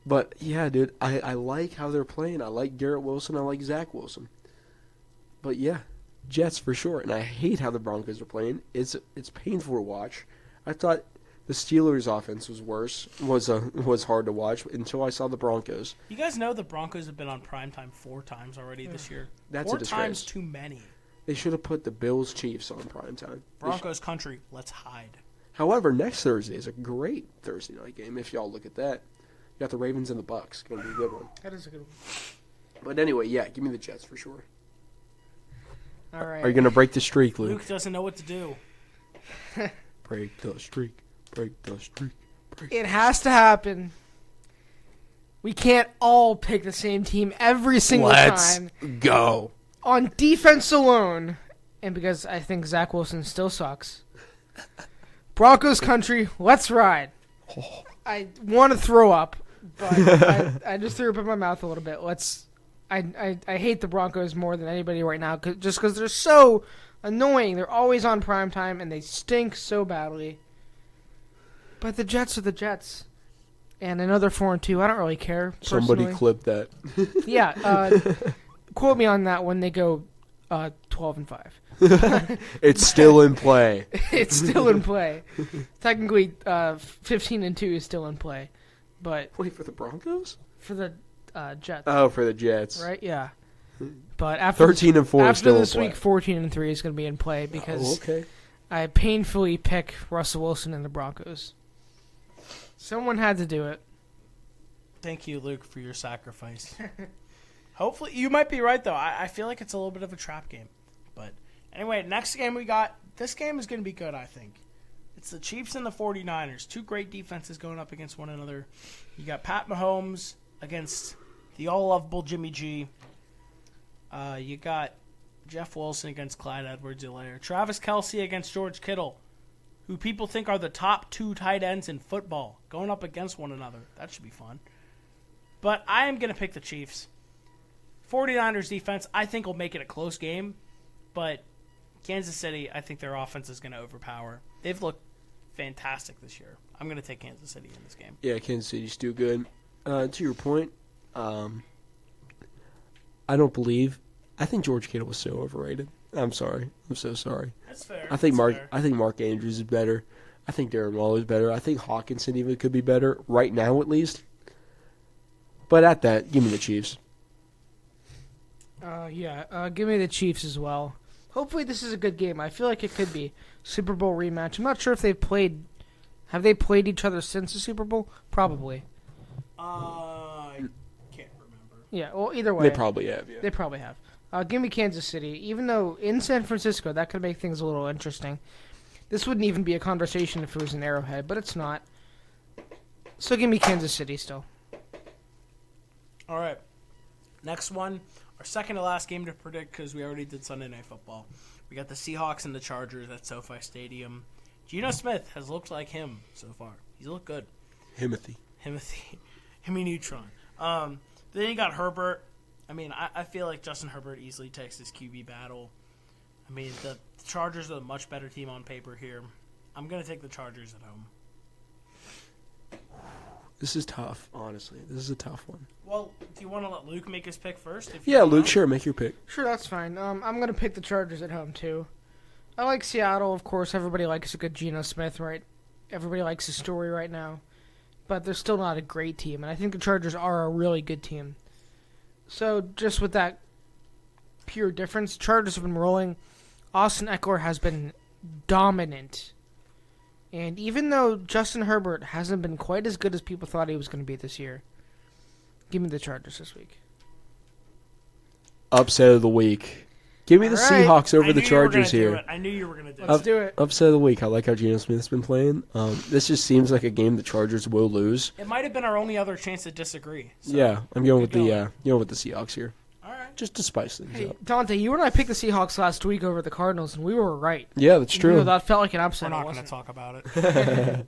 But yeah, dude, I like how they're playing. I like Garrett Wilson. I like Zach Wilson. But yeah, Jets for sure. And I hate how the Broncos are playing. It's painful to watch. I thought the Steelers' offense was hard to watch until I saw the Broncos. You guys know the Broncos have been on primetime 4 times already this year. That's 4 a disgrace. times too many. They should have put the Bills Chiefs on primetime. Broncos country, let's hide. However, next Thursday is a great Thursday night game. If y'all look at that, you got the Ravens and the Bucks. Going to be a good one. That is a good one. But anyway, yeah, give me the Jets for sure. All right. Are you going to break the streak, Luke? Luke doesn't know what to do. Break the streak. Break the streak. It has to happen. We can't all pick the same team every single time. Go. On defense alone, and because I think Zach Wilson still sucks. Broncos country, let's ride. I want to throw up, but I just threw up in my mouth a little bit. I hate the Broncos more than anybody right now, just because they're so annoying. They're always on primetime, and they stink so badly. But the Jets are the Jets. And another 4-2. I don't really care. Somebody personally. clip that. Yeah. Quote me on that when they go 12 12-5. It's still in play. It's still in play. Technically, 15-2 is still in play, but Wait, for the Broncos? for the Jets, Oh, for the Jets. right? Yeah. But after 13-4 is after still this in play. week, 14-3 is going to be in play because Oh, okay. I painfully pick Russell Wilson and the Broncos. Someone had to do it. Thank you, Luke, for your sacrifice. Hopefully, you might be right, though. I feel like it's a little bit of a trap game. But anyway, next game we got, this game is going to be good, I think. It's the Chiefs and the 49ers. Two great defenses going up against one another. You got Pat Mahomes against the all-lovable Jimmy G. You got Jeff Wilson against Clyde Edwards-Helaire. Travis Kelce against George Kittle, who people think are the top two tight ends in football, going up against one another. That should be fun. But I am going to pick the Chiefs. 49ers defense, I think, will make it a close game. But Kansas City, I think their offense is going to overpower. They've looked fantastic this year. I'm going to take Kansas City in this game. Yeah, Kansas City's do good. To your point, I don't believe. I think George Kittle was so overrated. I'm sorry. I'm so sorry. That's fair. I think That's fair. I think Mark Andrews is better. I think Darren Waller is better. I think Hawkinson even could be better right now, at least. But at that, give me the Chiefs. Give me the Chiefs as well. Hopefully this is a good game. I feel like it could be. Super Bowl rematch. I'm not sure if they've played. Have they played each other since the Super Bowl? Probably. I can't remember. Yeah, well, either way. They probably have, yeah. They probably have. Give me Kansas City. Even though in San Francisco, that could make things a little interesting. This wouldn't even be a conversation if it was an Arrowhead, but it's not. So give me Kansas City still. All right. Next one, our second to last game to predict because we already did Sunday Night Football. We got the Seahawks and the Chargers at SoFi Stadium. Geno Smith has looked like him so far. He's looked good. Himothy. Himmy Neutron. Then you got Herbert. I mean, I feel like Justin Herbert easily takes this QB battle. I mean, the Chargers are a much better team on paper here. I'm going to take the Chargers at home. This is tough, honestly. This is a tough one. Well, do you want to let Luke make his pick first? Yeah, Luke, sure. Make your pick. Sure, that's fine. I'm going to pick the Chargers at home, too. I like Seattle, of course. Everybody likes a good Geno Smith, right? Everybody likes his story right now. But they're still not a great team, and I think the Chargers are a really good team. So, just with that pure difference, Chargers have been rolling. Austin Eckler has been dominant. And even though Justin Herbert hasn't been quite as good as people thought he was going to be this year, give me the Chargers this week. Upset of the week. Give me the Seahawks over the Chargers here. I knew you were going to do it. Let's do it. Upset of the week. I like how Geno Smith's been playing. This just seems like a game the Chargers will lose. It might have been our only other chance to disagree. So. Yeah, I'm going with the Seahawks here. All right. Just to spice things Hey, up. Dante, you and I picked the Seahawks last week over the Cardinals, and we were right. Yeah, that's Even true. though that felt like an upset. We're not it going to wasn't. talk about it.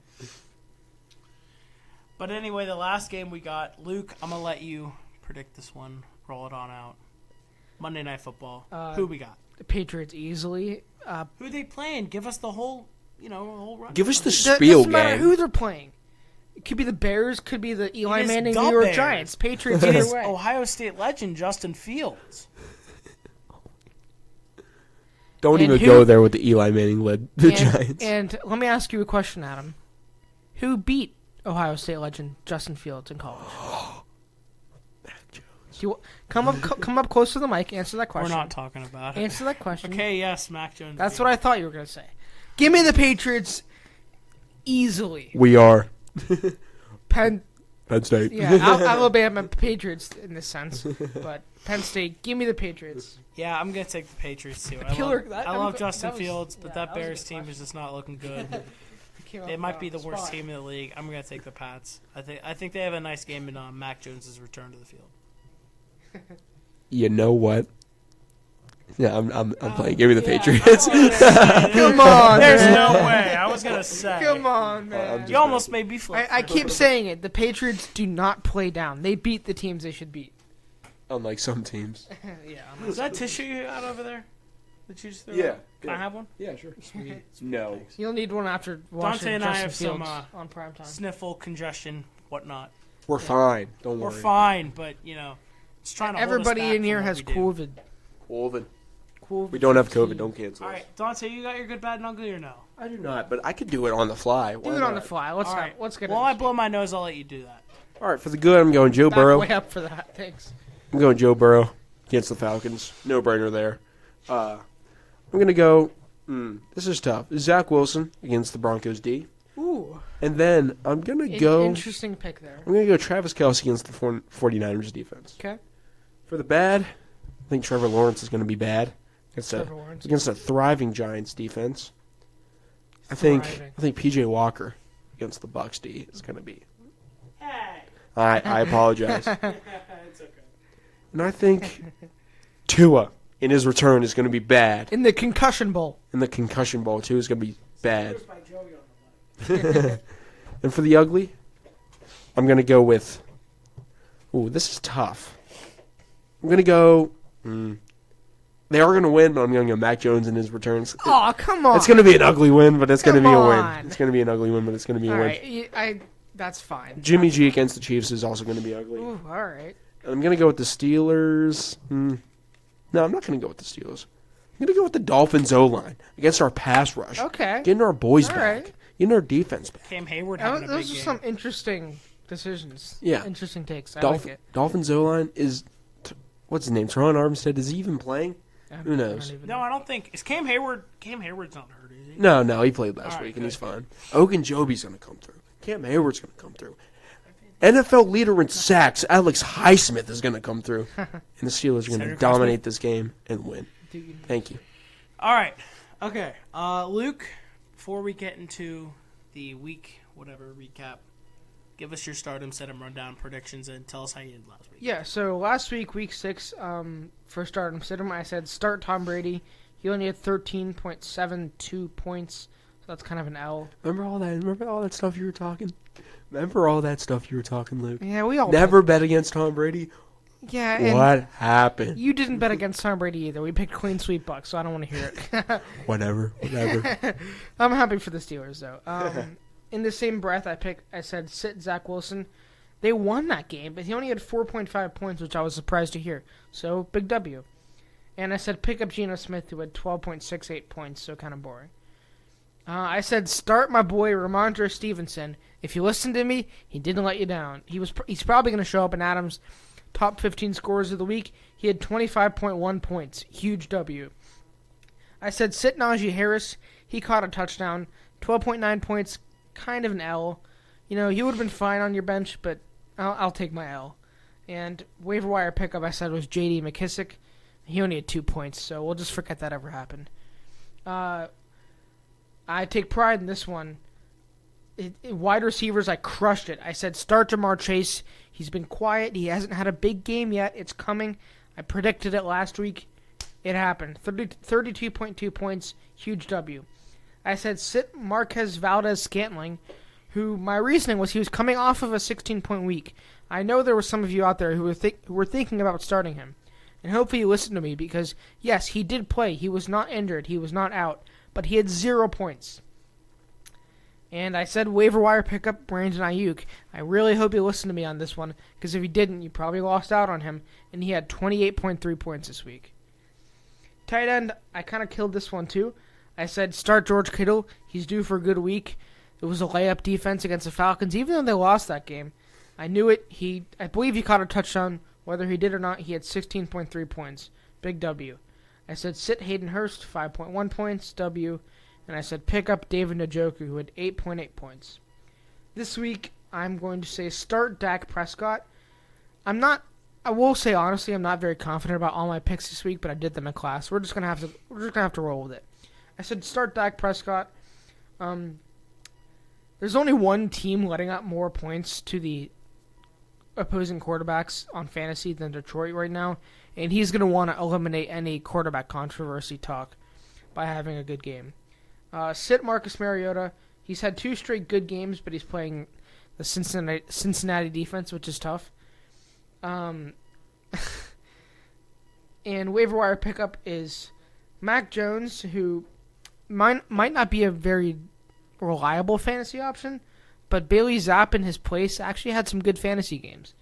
But anyway, the last game we got, Luke, I'm going to let you predict this one. Roll it on out. Monday Night Football. Who we got? The Patriots easily. Who they playing? Give us the whole, whole run. Give us the Doesn't spiel, matter gang. who they're playing. It could be the Bears, could be the Eli is Manning the New York Bears. Giants. Patriots It either is way. Ohio State legend Justin Fields. Don't And even who- go there with the Eli Manning led the and, Giants. And let me ask you a question, Adam. Who beat Ohio State legend Justin Fields in college? Do you, come up close to the mic. Answer that question. We're not talking about it. Answer that question. Okay, yes, Mac Jones. That's what I thought you were going to say. Give me the Patriots easily. We are Penn State. Yeah, Alabama Patriots in this sense. But Penn State, give me the Patriots. Yeah, I'm going to take the Patriots, too. I love Justin Fields, but that Bears team is just not looking good. It might be the worst team in the league. I'm going to take the Pats. I think they have a nice game in Mac Jones' return to the field. You know what? Yeah, I'm playing. Give me the Patriots. Come on, There's man. no way. I was going to say. Come on, man. You almost made me flip. I keep saying it. The Patriots do not play down. They beat the teams they should beat. Unlike some teams. Yeah. Is that tissue you got over there? That you just threw Yeah. out? Can I have one? Yeah, sure. No. You'll need one after watching Dante and I Justin have some Fields on primetime. sniffle, congestion, whatnot. We're fine. Don't We're worry. fine, but, it's trying to hold us Everybody back in here from what has we do. COVID. Colvin. Cool. We don't have COVID. Don't cancel. All right, Dante, you got your good, bad, and ugly, or no? I do not, but I could do it on the fly. Do it on the fly. Let's All right. get it. While I blow my nose, I'll let you do that. All right, for the good, I'm going Joe Back Burrow. way up for that. Thanks. I'm going Joe Burrow against the Falcons. No brainer there. I'm going to go. This is tough. Zach Wilson against the Broncos D. Ooh. And then I'm going to go. Interesting pick there. I'm going to go Travis Kelce against the 49ers defense. Okay. For the bad, I think Trevor Lawrence is going to be bad against a thriving Giants defense. I think PJ Walker against the Bucs D is going to be. Hey. I apologize. It's okay. And I think Tua in his return is going to be bad. In the Concussion Bowl. In the Concussion Bowl, too, is going to be bad. By Joey on the left. And for the ugly, I'm going to go with... Ooh, this is tough. I'm going to go... They are going to win, but I'm going to go Mac Jones in his returns. Oh, come on. It's going to be an ugly win, but it's going to be a win. on. It's going to be an ugly win, but it's going to be a All win. right. That's fine. Jimmy G against the Chiefs is also going to be ugly. Ooh, all right. And I'm going to go with the Steelers. No, I'm not going to go with the Steelers. I'm going to go with the Dolphins O-line against our pass rush. Okay. Getting our boys All back. right. Getting our defense back. Cam Hayward having a big Those are game. some interesting decisions. Yeah. Interesting takes. I like it. Dolphins O-line is... What's his name? Teron Armstead. Is he even playing? Who knows? No, I don't think. Is Cam Hayward... Cam Hayward's not hurt, is he? No, he played last All right, week, and he's good. fine. Ogunjobi's going to come through. Cam Hayward's going to come through. NFL leader in sacks, Alex Highsmith, is going to come through. And the Steelers are going to Cedric dominate this game and win. Thank you. All right. Okay. Luke, before we get into the week, whatever, recap, give us your stardom, set 'em, rundown, predictions, and tell us how you did last week. Yeah, so last week, week 6, for stardom sit-em, I said start Tom Brady. He only had 13.72 points, so that's kind of an L. Remember all that stuff you were talking? Remember all that stuff you were talking, Luke? Yeah, we all Never bet against Tom Brady? Yeah, and What happened? you didn't bet against Tom Brady either. We picked clean sweep Bucks, so I don't want to hear it. Whatever. I'm happy for the Steelers, though. In the same breath, I said sit Zach Wilson. They won that game, but he only had 4.5 points, which I was surprised to hear. So, big W. And I said pick up Geno Smith, who had 12.68 points, so kind of boring. I said start my boy Ramondre Stevenson. If you listened to me, he didn't let you down. He's probably going to show up in Adam's top 15 scorers of the week. He had 25.1 points. Huge W. I said sit Najee Harris. He caught a touchdown. 12.9 points. Kind of an L. You know, he would have been fine on your bench, but I'll take my L. And waiver wire pickup I said was J.D. McKissick. He only had 2 points, so we'll just forget that ever happened. I take pride in this one. Wide receivers, I crushed it. I said start Jamar Chase. He's been quiet. He hasn't had a big game yet. It's coming. I predicted it last week. It happened. 32.2 points. Huge W. I said sit Marquez Valdez-Scantling, who my reasoning was he was coming off of a 16-point week. I know there were some of you out there who were thinking about starting him. And hopefully you listened to me because, yes, he did play. He was not injured. He was not out. But he had 0 points. And I said waiver wire pickup Brandon Ayuk. I really hope you listened to me on this one because if you didn't, you probably lost out on him. And he had 28.3 points this week. Tight end, I kind of killed this one too. I said start George Kittle. He's due for a good week. It was a layup defense against the Falcons, even though they lost that game. I knew it. I believe he caught a touchdown. Whether he did or not, he had 16.3 points. Big W. I said sit Hayden Hurst, 5.1 points, W. And I said pick up David Njoku, who had 8.8 points. This week, I'm going to say start Dak Prescott. I will say honestly, I'm not very confident about all my picks this week, but I did them in class. We're just gonna have to roll with it. I said start Dak Prescott. There's only one team letting up more points to the opposing quarterbacks on fantasy than Detroit right now, and he's going to want to eliminate any quarterback controversy talk by having a good game. Sit Marcus Mariota. He's had 2 straight good games, but he's playing the Cincinnati defense, which is tough. And waiver wire pickup is Mac Jones, who might not be a very reliable fantasy option, but Bailey Zapp in his place actually had some good fantasy games.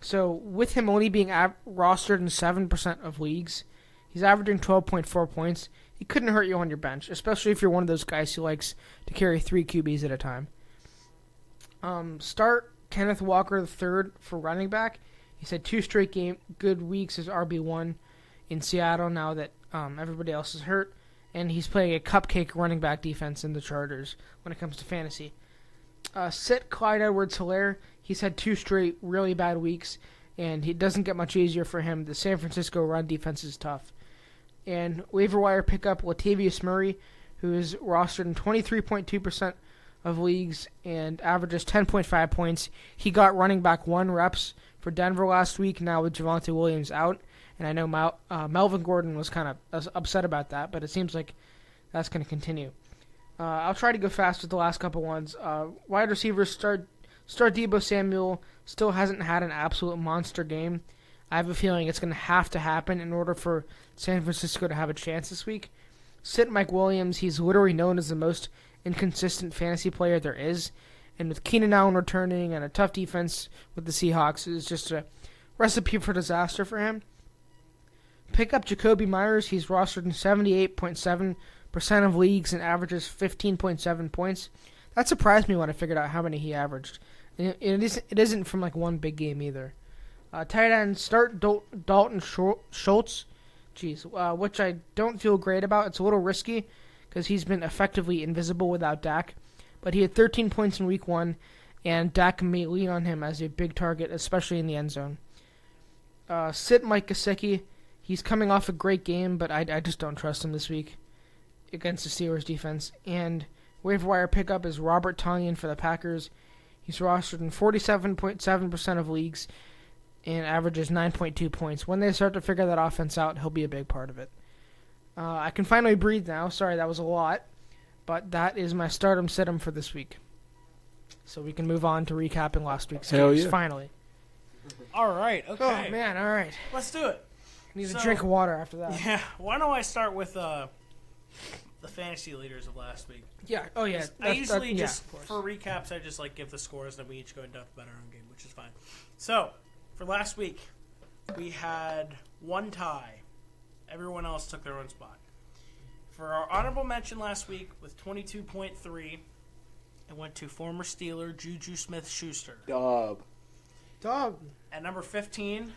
So with him only being rostered in 7% of leagues, He's averaging 12.4 points. He couldn't hurt you on your bench, especially if you're one of those guys who likes to carry 3 QBs at a time. Start Kenneth Walker III for running back. He's had 2 straight good weeks as RB1 in Seattle now that everybody else is hurt. And he's playing a cupcake running back defense in the Chargers when it comes to fantasy. Sit Clyde Edwards-Helaire. He's had 2 straight really bad weeks, and it doesn't get much easier for him. The San Francisco run defense is tough. And waiver wire pickup Latavius Murray, who is rostered in 23.2% of leagues and averages 10.5 points. He got running back 1 reps for Denver last week, now with Javonte Williams out. And I know Melvin Gordon was kind of upset about that, but it seems like that's going to continue. I'll try to go fast with the last couple ones. Wide receivers, start Deebo Samuel. Still hasn't had an absolute monster game. I have a feeling it's going to happen in order for San Francisco to have a chance this week. Sit Mike Williams. He's literally known as the most inconsistent fantasy player there is. And with Keenan Allen returning and a tough defense with the Seahawks, it's just a recipe for disaster for him. Pick up Jacoby Myers. He's rostered in 78.7% of leagues and averages 15.7 points. That surprised me when I figured out how many he averaged. It isn't from like one big game either. Tight end, start Dalton Schultz, which I don't feel great about. It's a little risky because he's been effectively invisible without Dak. But he had 13 points in week 1, and Dak may lean on him as a big target, especially in the end zone. Sit Mike Gesicki. He's coming off a great game, but I just don't trust him this week against the Steelers defense. And waiver wire pickup is Robert Tonyan for the Packers. He's rostered in 47.7% of leagues and averages 9.2 points. When they start to figure that offense out, he'll be a big part of it. I can finally breathe now. Sorry, that was a lot. But that is my stardom situm for this week. So we can move on to recapping last week's games, finally. All right, okay. Oh, man, all right. Let's do it. Need a drink of water after that. Yeah, why don't I start with the fantasy leaders of last week? Yeah, oh yeah. I usually just, for recaps, I just give the scores, and then we each go and talk about our own game, which is fine. So, for last week, we had 1 tie. Everyone else took their own spot. For our honorable mention last week, with 22.3, it went to former Steeler Juju Smith-Schuster. Dub. At number 15,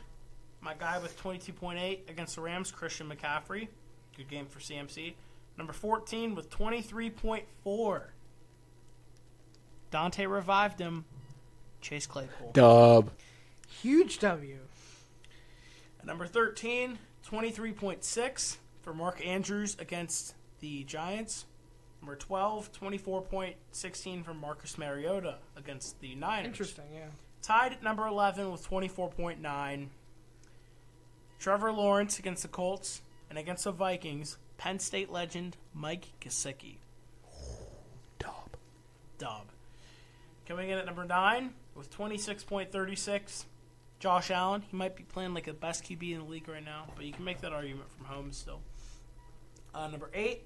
my guy with 22.8 against the Rams, Christian McCaffrey. Good game for CMC. Number 14 with 23.4. Dante revived him. Chase Claypool. Dub. Huge W. At number 13, 23.6 for Mark Andrews against the Giants. Number 12, 24.16 for Marcus Mariota against the Niners. Interesting, yeah. Tied at number 11 with 24.9. Trevor Lawrence against the Colts. And against the Vikings, Penn State legend Mike Gesicki. Dub. Coming in at number 9 with 26.36, Josh Allen. He might be playing like the best QB in the league right now, but you can make that argument from home still. Number 8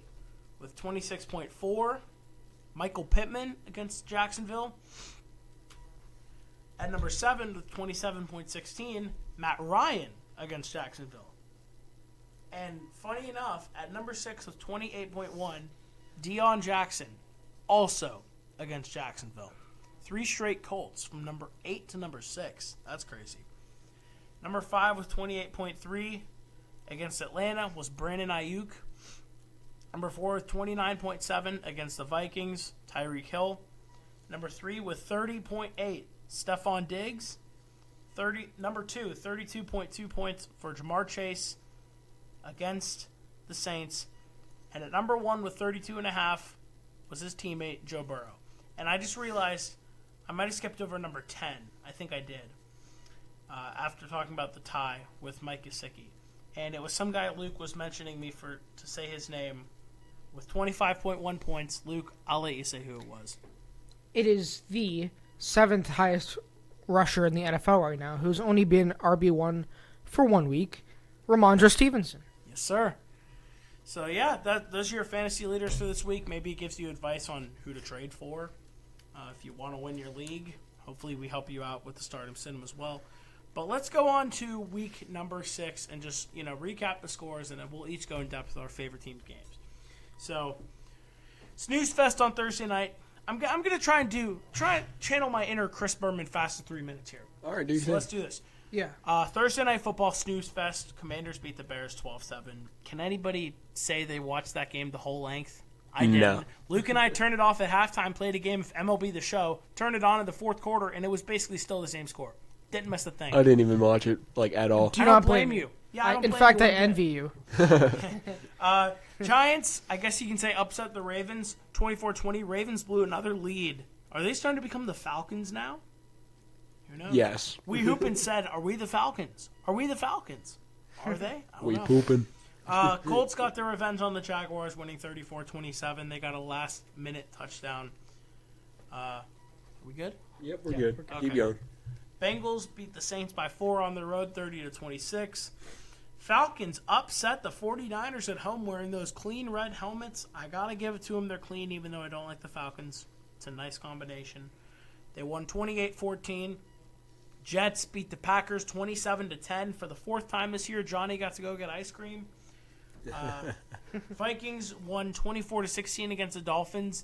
with 26.4, Michael Pittman against Jacksonville. At number 7 with 27.16, Matt Ryan against Jacksonville. And funny enough, at number 6 with 28.1, Deion Jackson also against Jacksonville. 3 straight Colts from number 8 to number 6. That's crazy. Number 5 with 28.3 against Atlanta was Brandon Ayuk. Number 4 with 29.7 against the Vikings, Tyreek Hill. Number 3 with 30.8, Stephon Diggs. Number 2, 32.2 points for Jamar Chase against the Saints. And at number 1 with 32.5 was his teammate, Joe Burrow. And I just realized I might have skipped over number 10. I think I did. After talking about the tie with Mike Gesicki. And it was some guy Luke was mentioning me to say his name with 25.1 points. Luke, I'll let you say who it was. It is the 7th highest rusher in the NFL right now, who's only been RB1 for 1 week, Ramondre Stevenson. Yes, sir. So, yeah, those are your fantasy leaders for this week. Maybe it gives you advice on who to trade for if you want to win your league. Hopefully we help you out with the Stardom Cinema as well. But let's go on to week number 6 and just, recap the scores, and then we'll each go in depth with our favorite team's games. So, Snooze Fest on Thursday night. I'm going to try and channel my inner Chris Berman fast in 3 minutes here. All right, dude. So let's do this. Yeah. Thursday Night Football, Snooze Fest. Commanders beat the Bears 12-7. Can anybody say they watched that game the whole length? I didn't. No. Luke and I turned it off at halftime, played a game of MLB The Show, turned it on in the fourth quarter, and it was basically still the same score. Didn't miss a thing. I didn't even watch it at all. I don't blame you. Yeah, I don't in blame fact, you I one bit. envy you. Giants, I guess you can say, upset the Ravens 24-20. Ravens blew another lead. Are they starting to become the Falcons now? Who knows? Yes. We Hoopin said, are we the Falcons? Are we the Falcons? Are they? I don't We know. pooping. Colts got their revenge on the Jaguars, winning 34-27. They got a last-minute touchdown. Are we good? Yep, we're good. Okay. Keep going. Bengals beat the Saints by 4 on the road, 30-26. Falcons upset the 49ers at home wearing those clean red helmets. I got to give it to them. They're clean, even though I don't like the Falcons. It's a nice combination. They won 28-14. Jets beat the Packers 27-10. For the 4th time this year, Johnny got to go get ice cream. Vikings won 24-16 against the Dolphins.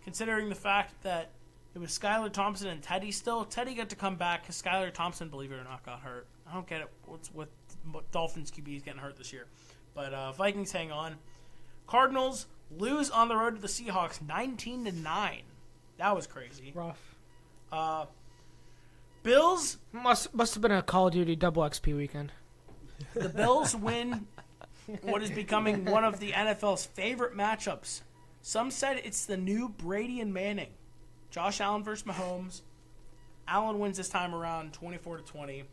Considering the fact that it was Skylar Thompson and Teddy still, Teddy got to come back because Skylar Thompson, believe it or not, got hurt. I don't get it. What's with Dolphins QBs getting hurt this year? But Vikings hang on. Cardinals lose on the road to the Seahawks 19-9. That was crazy. Rough. Bills. Must have been a Call of Duty double XP weekend. The Bills win what is becoming one of the NFL's favorite matchups. Some said it's the new Brady and Manning. Josh Allen versus Mahomes. Allen wins this time around 24-20.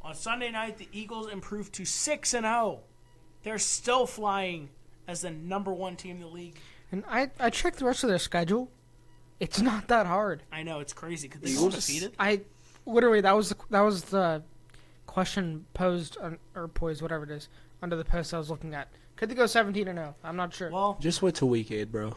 On Sunday night, the Eagles improved to 6-0. They're still flying as the number 1 team in the league. And I checked the rest of their schedule. It's not that hard. I know, it's crazy. Could they go undefeated? Literally, that was the question posed, or poised, whatever it is, under the post I was looking at. Could they go 17-0? I'm not sure. Well, Just wait till week 8, bro.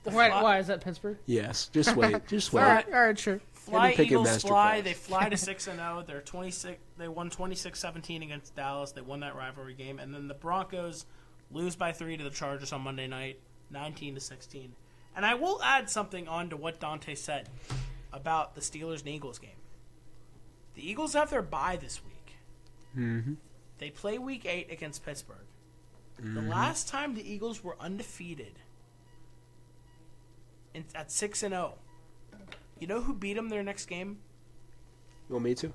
why is that Pittsburgh? Yes. Just wait. Just wait. All right, sure. Fly Pickett Eagles fly. masterclass. They fly to 6-0. They're 26. They won 26-17 against Dallas. They won that rivalry game, and then the Broncos lose by 3 to the Chargers on Monday night, 19-16. And I will add something on to what Dante said about the Steelers and Eagles game. The Eagles have their bye this week. Mm-hmm. They play Week 8 against Pittsburgh. The last time the Eagles were undefeated at 6-0. You know who beat them their next game? You want me to?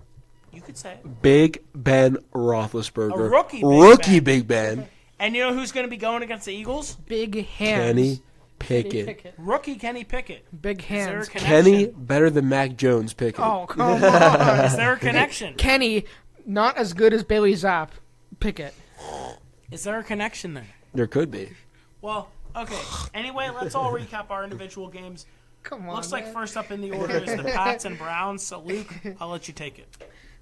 You could say it. Big Ben Roethlisberger. A rookie Big Ben. And you know who's going to be going against the Eagles? Big hands. Kenny Pickett. Rookie Kenny Pickett. Big Is there a hands. connection? Kenny better than Mac Jones Pickett. Oh, come on. Is there a connection? Kenny, not as good as Bailey Zapp. Pickett. Is there a connection there? There could be. Well, okay. Anyway, let's all recap our individual games. Come on, Looks like man. first up in the order is the Pats and Browns. So, Luke, I'll let you take it.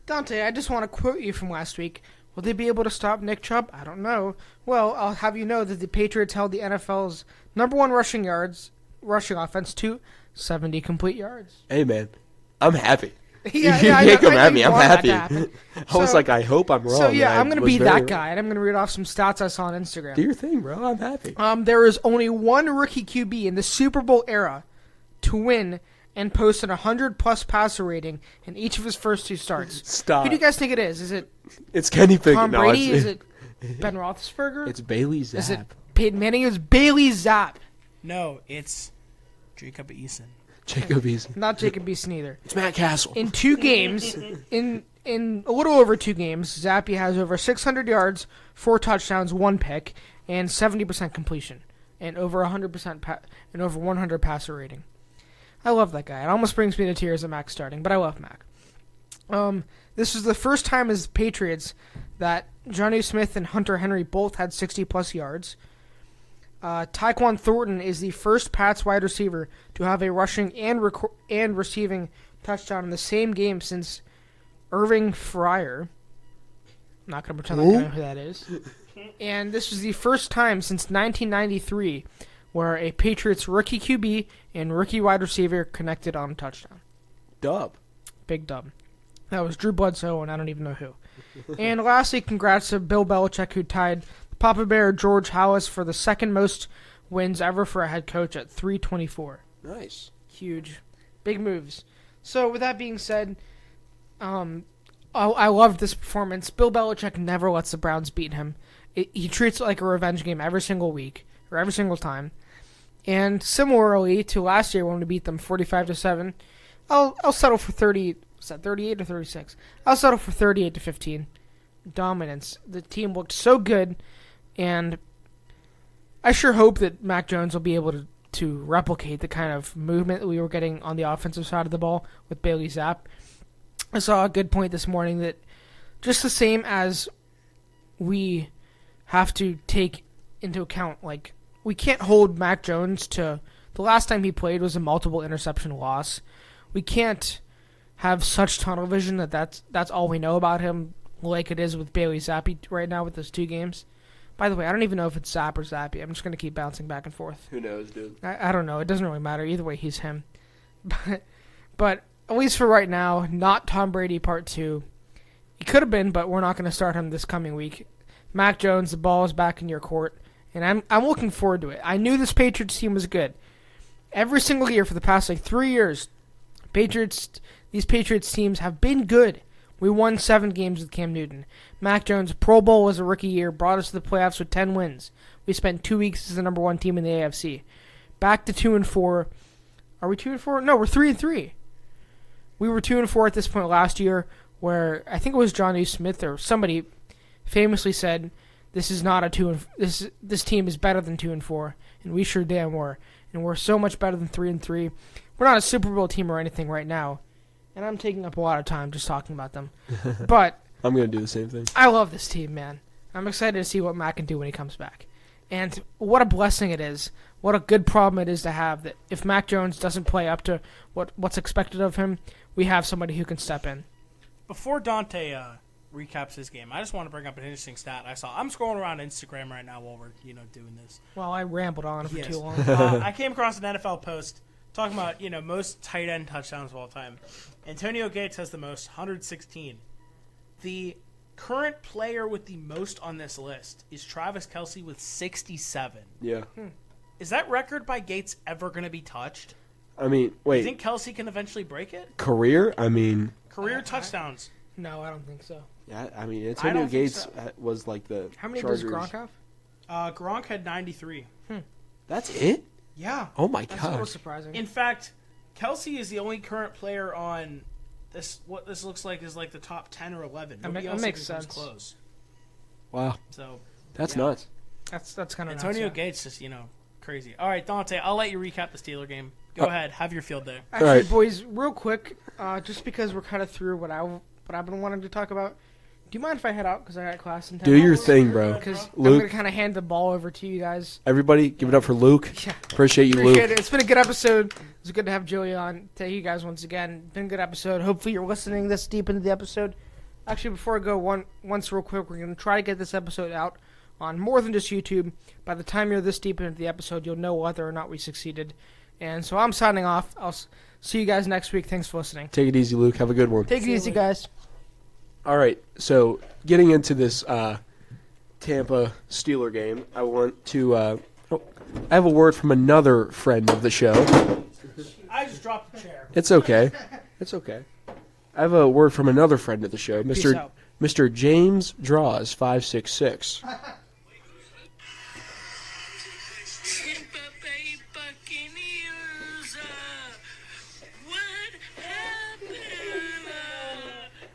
Dante, I just want to quote you from last week. Will they be able to stop Nick Chubb? I don't know. Well, I'll have you know that the Patriots held the NFL's number 1 rushing offense to 70 complete yards. Hey, man. I'm happy. Yeah, you I can't know- come I at know me. you I'm want that to happy. happen. I was like, I hope I'm wrong. So, yeah, and I'm I going to was be very that guy, and I'm going to read off some stats I saw on Instagram. Do your thing, bro. I'm happy. There is only one rookie QB in the Super Bowl era to win and post an 100-plus passer rating in each of his first 2 starts. Stop. Who do you guys think it is? Is it It's Kenny Pickett. Tom No, Brady? it's, Is it Ben Roethlisberger? It's Bailey Zapp. Is it Peyton Manning? It's Bailey Zapp. No, it's Jacob Eason. Jacob Eason. Not Jacob Eason either. It's Matt Castle. In 2 games, in a little over 2 games, Zappy has over 600 yards, 4 touchdowns, 1 pick, and 70% completion, and over 100% and over 100 passer rating. I love that guy. It almost brings me to tears at Mac starting, but I love Mac. This is the first time as Patriots that Johnny Smith and Hunter Henry both had 60-plus yards. Tyquan Thornton is the first Pats wide receiver to have a rushing and receiving touchdown in the same game since Irving Fryer. I'm not going to pretend like I know who that is. And this was the first time since 1993 where a Patriots rookie QB and rookie wide receiver connected on a touchdown. Dub. Big dub. That was Drew Bledsoe, and I don't even know who. And lastly, congrats to Bill Belichick, who tied Papa Bear George Halas for the second most wins ever for a head coach at 324. Nice. Huge. Big moves. So, with that being said, I loved this performance. Bill Belichick never lets the Browns beat him. He treats it like a revenge game every single week, or every single time. And similarly to last year when we beat them 45-7, I'll settle for 30. Was that 38 or 36? I'll settle for 38-15. Dominance. The team looked so good, and I sure hope that Mac Jones will be able to replicate the kind of movement that we were getting on the offensive side of the ball with Bailey Zapp. I saw a good point this morning that just the same as we have to take into account, like, we can't hold Mac Jones to the last time he played was a multiple interception loss. We can't have such tunnel vision that's all we know about him, like it is with Bailey Zappi right now with those 2 games. By the way, I don't even know if it's Zapp or Zappi. I'm just going to keep bouncing back and forth. Who knows, dude? I don't know. It doesn't really matter. Either way, he's him. But at least for right now, not Tom Brady Part 2. He could have been, but we're not going to start him this coming week. Mac Jones, the ball is back in your court, and I'm looking forward to it. I knew this Patriots team was good. Every single year for the past 3 years, these Patriots teams have been good. We won 7 games with Cam Newton. Mac Jones, Pro Bowl as a rookie year, brought us to the playoffs with 10 wins. We spent 2 weeks as the number 1 team in the AFC. Back to 2-4. Are we 2-4? No, we're 3-3. We were 2-4 at this point last year, where I think it was John E. Smith or somebody famously said, "This is not a this team is better than 2-4," and we sure damn were. And we're so much better than 3-3. We're not a Super Bowl team or anything right now. And I'm taking up a lot of time just talking about them. But I'm going to do the same thing. I love this team, man. I'm excited to see what Mac can do when he comes back. And what a blessing it is. What a good problem it is to have that if Mac Jones doesn't play up to what's expected of him, we have somebody who can step in. Before Dante recaps his game, I just want to bring up an interesting stat I saw. I'm scrolling around Instagram right now while we're doing this. Well, I rambled on for too long. I came across an NFL post talking about most tight end touchdowns of all time. Antonio Gates has the most, 116. The current player with the most on this list is Travis Kelce with 67. Yeah. Is that record by Gates ever going to be touched? I mean, Do wait. you think Kelce can eventually break it? Career? I mean. Career touchdowns. No, I don't think so. Yeah, I mean, Antonio Gates was like the How many Chargers. does Gronk have? Gronk had 93. That's it? Yeah. Oh, my That's a little gosh. surprising. In fact, Kelce is the only current player on this. What this looks like is like the top 10 or 11. Nobody else makes even comes sense. close. Wow. So That's yeah. nuts. That's kind of Antonio nuts, yeah. Gates just crazy. All right, Dante, I'll let you recap the Steeler game. Go ahead, have your field day. Actually, Alright. boys, real quick, just because we're kind of through what I've been wanting to talk about, do you mind if I head out because I got class in 10 Do your minutes? thing, bro. Because I'm Luke. going to kind of hand the ball over to you guys. Everybody, give it up for Luke. Yeah. Appreciate you, Appreciate Luke. it. It's been a good episode. It's good to have Joey on. Thank you guys once again. Been a good episode. Hopefully you're listening this deep into the episode. Actually, before I go, once real quick, we're going to try to get this episode out on more than just YouTube. By the time you're this deep into the episode, you'll know whether or not we succeeded. And so I'm signing off. I'll see you guys next week. Thanks for listening. Take it easy, Luke. Have a good one. Take it easy, guys. All right, so getting into this Tampa Steeler game, I want to. I have a word from another friend of the show. I just dropped the chair. It's okay. It's okay. I have a word from another friend of the show, Peace Mr. out. Mr. James Draws 566.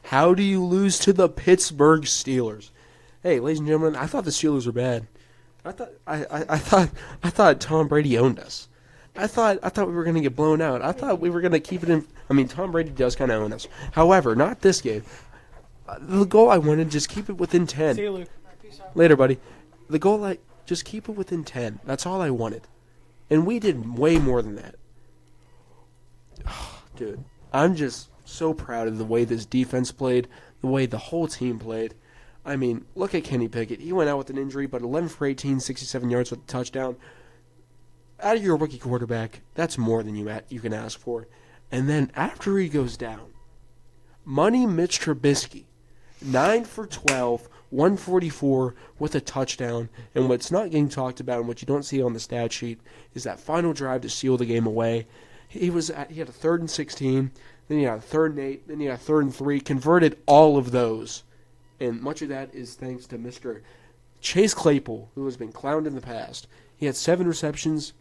How do you lose to the Pittsburgh Steelers? Hey, ladies and gentlemen, I thought the Steelers were bad. I thought Tom Brady owned us. I thought we were going to get blown out. I thought we were going to keep it in. I mean, Tom Brady does kind of own us. However, not this game. The goal I wanted, just keep it within 10. See you, Luke. Later, buddy. The goal, just keep it within 10. That's all I wanted. And we did way more than that. Dude, I'm just so proud of the way this defense played, the way the whole team played. I mean, look at Kenny Pickett. He went out with an injury, but 11 for 18, 67 yards with a touchdown. Out of your rookie quarterback, that's more than you can ask for. And then after he goes down, Money Mitch Trubisky, 9 for 12, 144 with a touchdown. And what's not getting talked about and what you don't see on the stat sheet is that final drive to seal the game away. He had a 3rd and 16, then he had a 3rd and 8, then he had a 3rd and 3, converted all of those. And much of that is thanks to Mr. Chase Claypool, who has been clowned in the past. He had 7 receptions,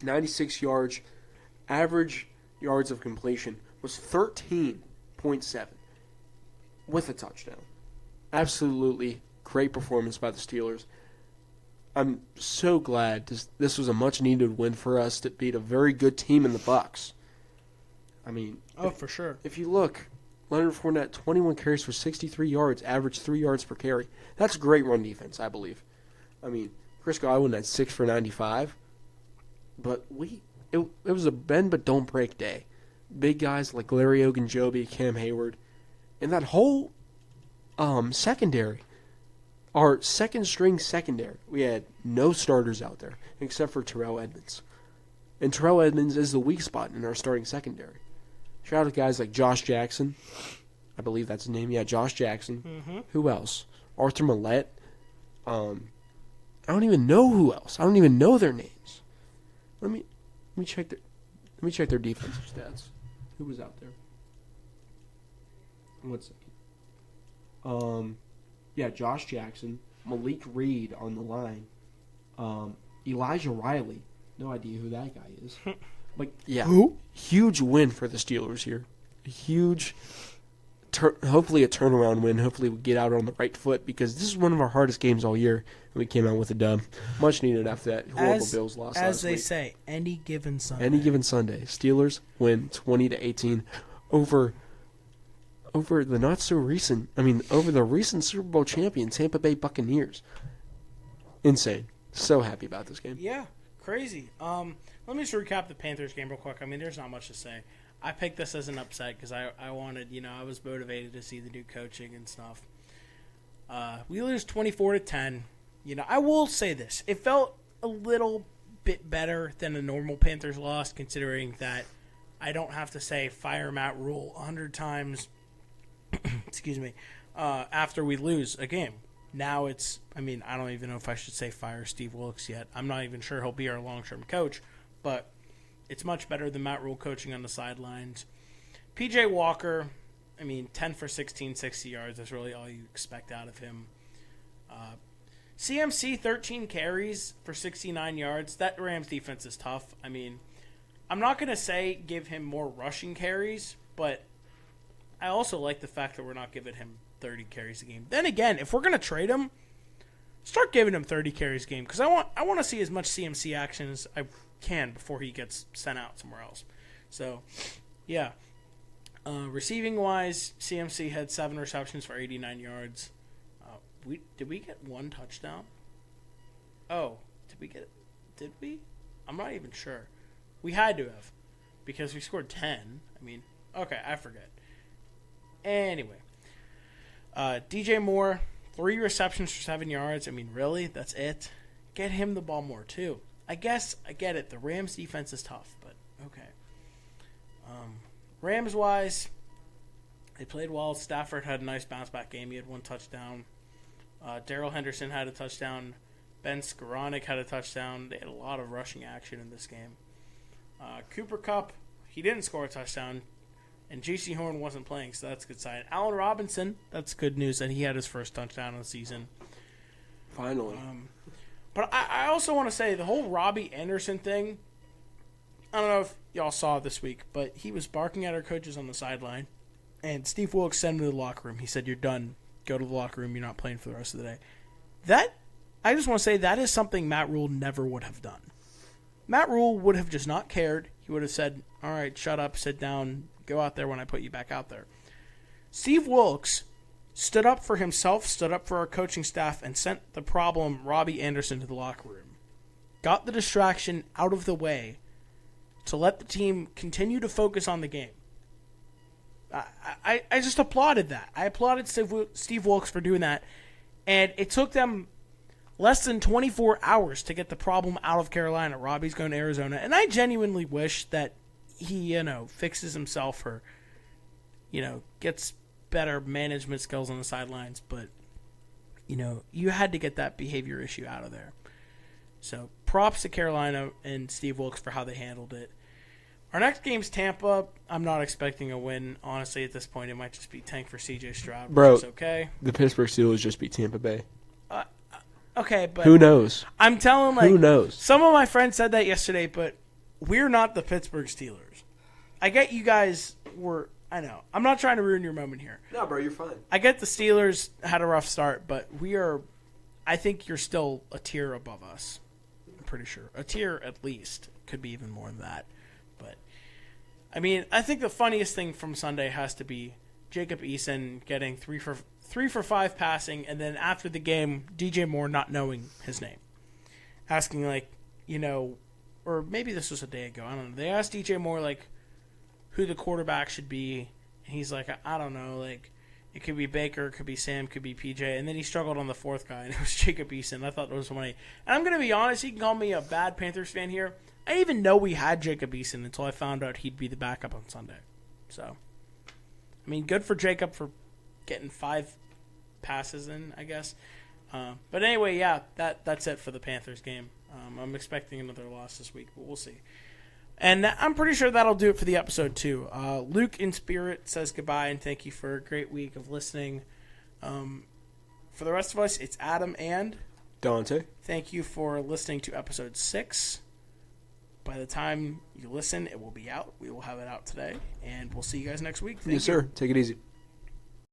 96 yards. Average yards of completion was 13.7 with a touchdown. Absolutely great performance by the Steelers. I'm so glad this was a much-needed win for us to beat a very good team in the Bucs. I mean, for sure. If you look, Leonard Fournette, 21 carries for 63 yards, average 3 yards per carry. That's great run defense, I believe. I mean, Chris Godwin had 6 for 95, but it was a bend but don't break day. Big guys like Larry Ogunjobi, Cam Hayward, and that whole secondary. Our second-string secondary, we had no starters out there except for Terrell Edmonds. And Terrell Edmonds is the weak spot in our starting secondary. Shout out to guys like Josh Jackson. I believe that's his name. Yeah, Josh Jackson. Mm-hmm. Who else? Arthur Millette. I don't even know who else. I don't even know their names. Let me check their defensive stats. Who was out there? 1 second. Yeah, Josh Jackson, Malik Reed on the line, Elijah Riley. No idea who that guy is. But yeah, Who? Huge win for the Steelers here. A huge, hopefully a turnaround win. Hopefully we get out on the right foot because this is one of our hardest games all year, and we came out with a dub. Much needed after that horrible Bills loss last week. As they say, any given Sunday. Any given Sunday, Steelers win 20-18 over the over the recent Super Bowl champion Tampa Bay Buccaneers. Insane. So happy about this game. Yeah, crazy. Let me just recap the Panthers game real quick. I mean, there's not much to say. I picked this as an upset because I wanted, I was motivated to see the new coaching and stuff. We lose 24-10. I will say this. It felt a little bit better than a normal Panthers loss, considering that I don't have to say fire Matt Rule 100 times excuse me, after we lose a game. Now I don't even know if I should say fire Steve Wilkes yet. I'm not even sure he'll be our long-term coach, but it's much better than Matt Rule coaching on the sidelines. P.J. Walker, 10 for 16, 60 yards. That's really all you expect out of him. CMC, 13 carries for 69 yards. That Rams defense is tough. I'm not going to say give him more rushing carries, but I also like the fact that we're not giving him 30 carries a game. Then again, if we're going to trade him, start giving him 30 carries a game because I want to see as much CMC action as I can before he gets sent out somewhere else. So, yeah. Receiving-wise, CMC had 7 receptions for 89 yards. Did we get 1 touchdown? Oh, did we? I'm not even sure. We had to have because we scored 10. Okay, I forget. Anyway, DJ Moore, 3 receptions for 7 yards. Really? That's it? Get him the ball more, too. I guess I get it. The Rams' defense is tough, but okay. Rams-wise, they played well. Stafford had a nice bounce-back game. He had 1 touchdown. Darrell Henderson had a touchdown. Ben Skoranek had a touchdown. They had a lot of rushing action in this game. Cooper Kupp, he didn't score a touchdown. And J.C. Horn wasn't playing, so that's a good sign. Allen Robinson, that's good news that he had his first touchdown of the season. Finally. But I also want to say the whole Robbie Anderson thing, I don't know if y'all saw it this week, but he was barking at our coaches on the sideline. And Steve Wilkes sent him to the locker room. He said, "You're done. Go to the locker room. You're not playing for the rest of the day." I just want to say that is something Matt Rule never would have done. Matt Rule would have just not cared. He would have said, "All right, shut up, sit down, go out there when I put you back out there." Steve Wilkes stood up for himself, stood up for our coaching staff, and sent the problem Robbie Anderson to the locker room. Got the distraction out of the way to let the team continue to focus on the game. I just applauded that. I applauded Steve Wilkes for doing that. And it took them less than 24 hours to get the problem out of Carolina. Robbie's going to Arizona. And I genuinely wish that he, fixes himself or, gets better management skills on the sidelines, but you had to get that behavior issue out of there. So props to Carolina and Steve Wilkes for how they handled it. Our next game's Tampa. I'm not expecting a win. Honestly, at this point, it might just be tank for C.J. Stroud. Bro, which is okay. The Pittsburgh Steelers just beat Tampa Bay. Okay, but who knows? I'm telling, who knows? Some of my friends said that yesterday, but we're not the Pittsburgh Steelers. I get you guys were. I know. I'm not trying to ruin your moment here. No, bro, you're fine. I get the Steelers had a rough start, but we are. I think you're still a tier above us. I'm pretty sure a tier at least. Could be even more than that. But I mean, I think the funniest thing from Sunday has to be Jacob Eason getting 3 for 5 passing, and then after the game, DJ Moore not knowing his name, asking or maybe this was a day ago. I don't know. They asked DJ Moore who the quarterback should be, and he's like, I don't know. It could be Baker, it could be Sam, it could be PJ, and then he struggled on the fourth guy, and it was Jacob Eason. I thought it was funny. And I'm gonna be honest. You can call me a bad Panthers fan here. I didn't even know we had Jacob Eason until I found out he'd be the backup on Sunday. So, I mean, good for Jacob for getting 5 passes in, I guess. But anyway, yeah, that's it for the Panthers game. I'm expecting another loss this week, but we'll see. And I'm pretty sure that'll do it for the episode, too. Luke in spirit says goodbye and thank you for a great week of listening. For the rest of us, it's Adam and Dante. Thank you for listening to episode 6. By the time you listen, it will be out. We will have it out today, and we'll see you guys next week. Thank you. Yes, sir. Take it easy.